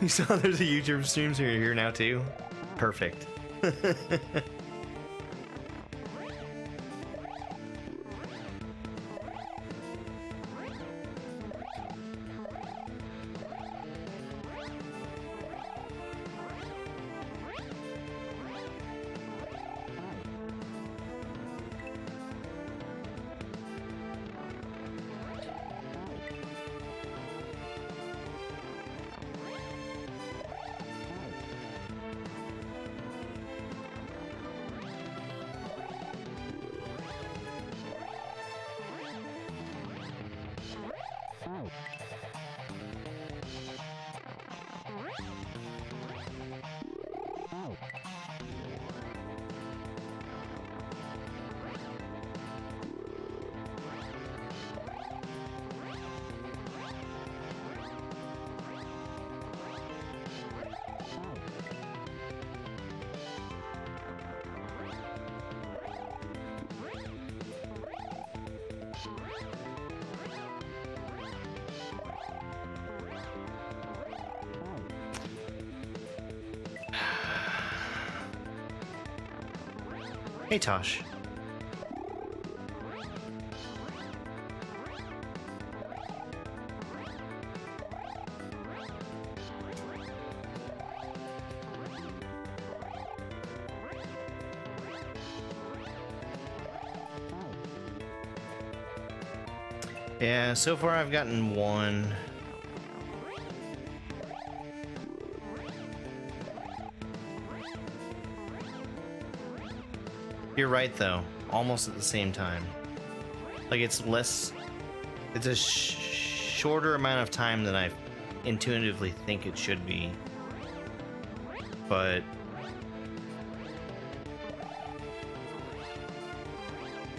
You saw there's a YouTube stream, so you're here now too? Perfect. Hey, Tosh. Yeah, so far I've gotten 1. You're right, though. Almost at the same time. Like, it's less... It's a shorter amount of time than I intuitively think it should be. But...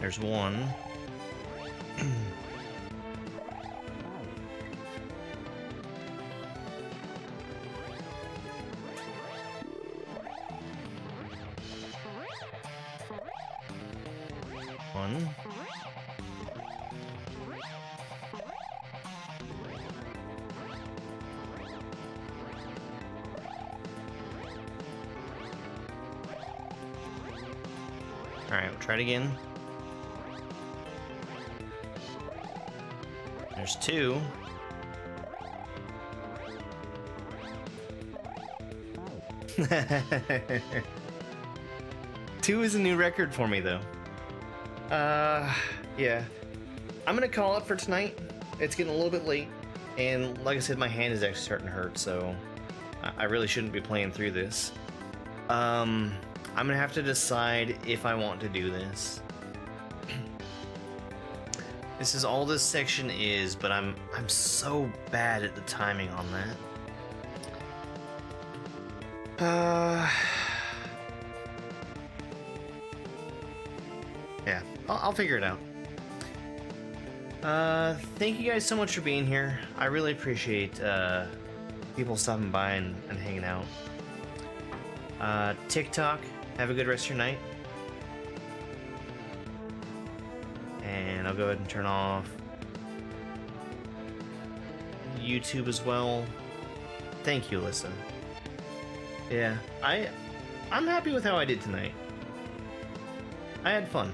There's 1. Alright, we'll try it again. There's 2. Two is a new record for me, though. Yeah. I'm gonna call it for tonight. It's getting a little bit late, and like I said, my hand is actually starting to hurt, so I really shouldn't be playing through this. I'm gonna have to decide if I want to do this. This is all this section is, but I'm so bad at the timing on that. Yeah, I'll figure it out. Thank you guys so much for being here. I really appreciate people stopping by and hanging out. TikTok, have a good rest of your night. And I'll go ahead and turn off YouTube as well. Thank you, Alyssa. Yeah, I'm happy with how I did tonight. I had fun.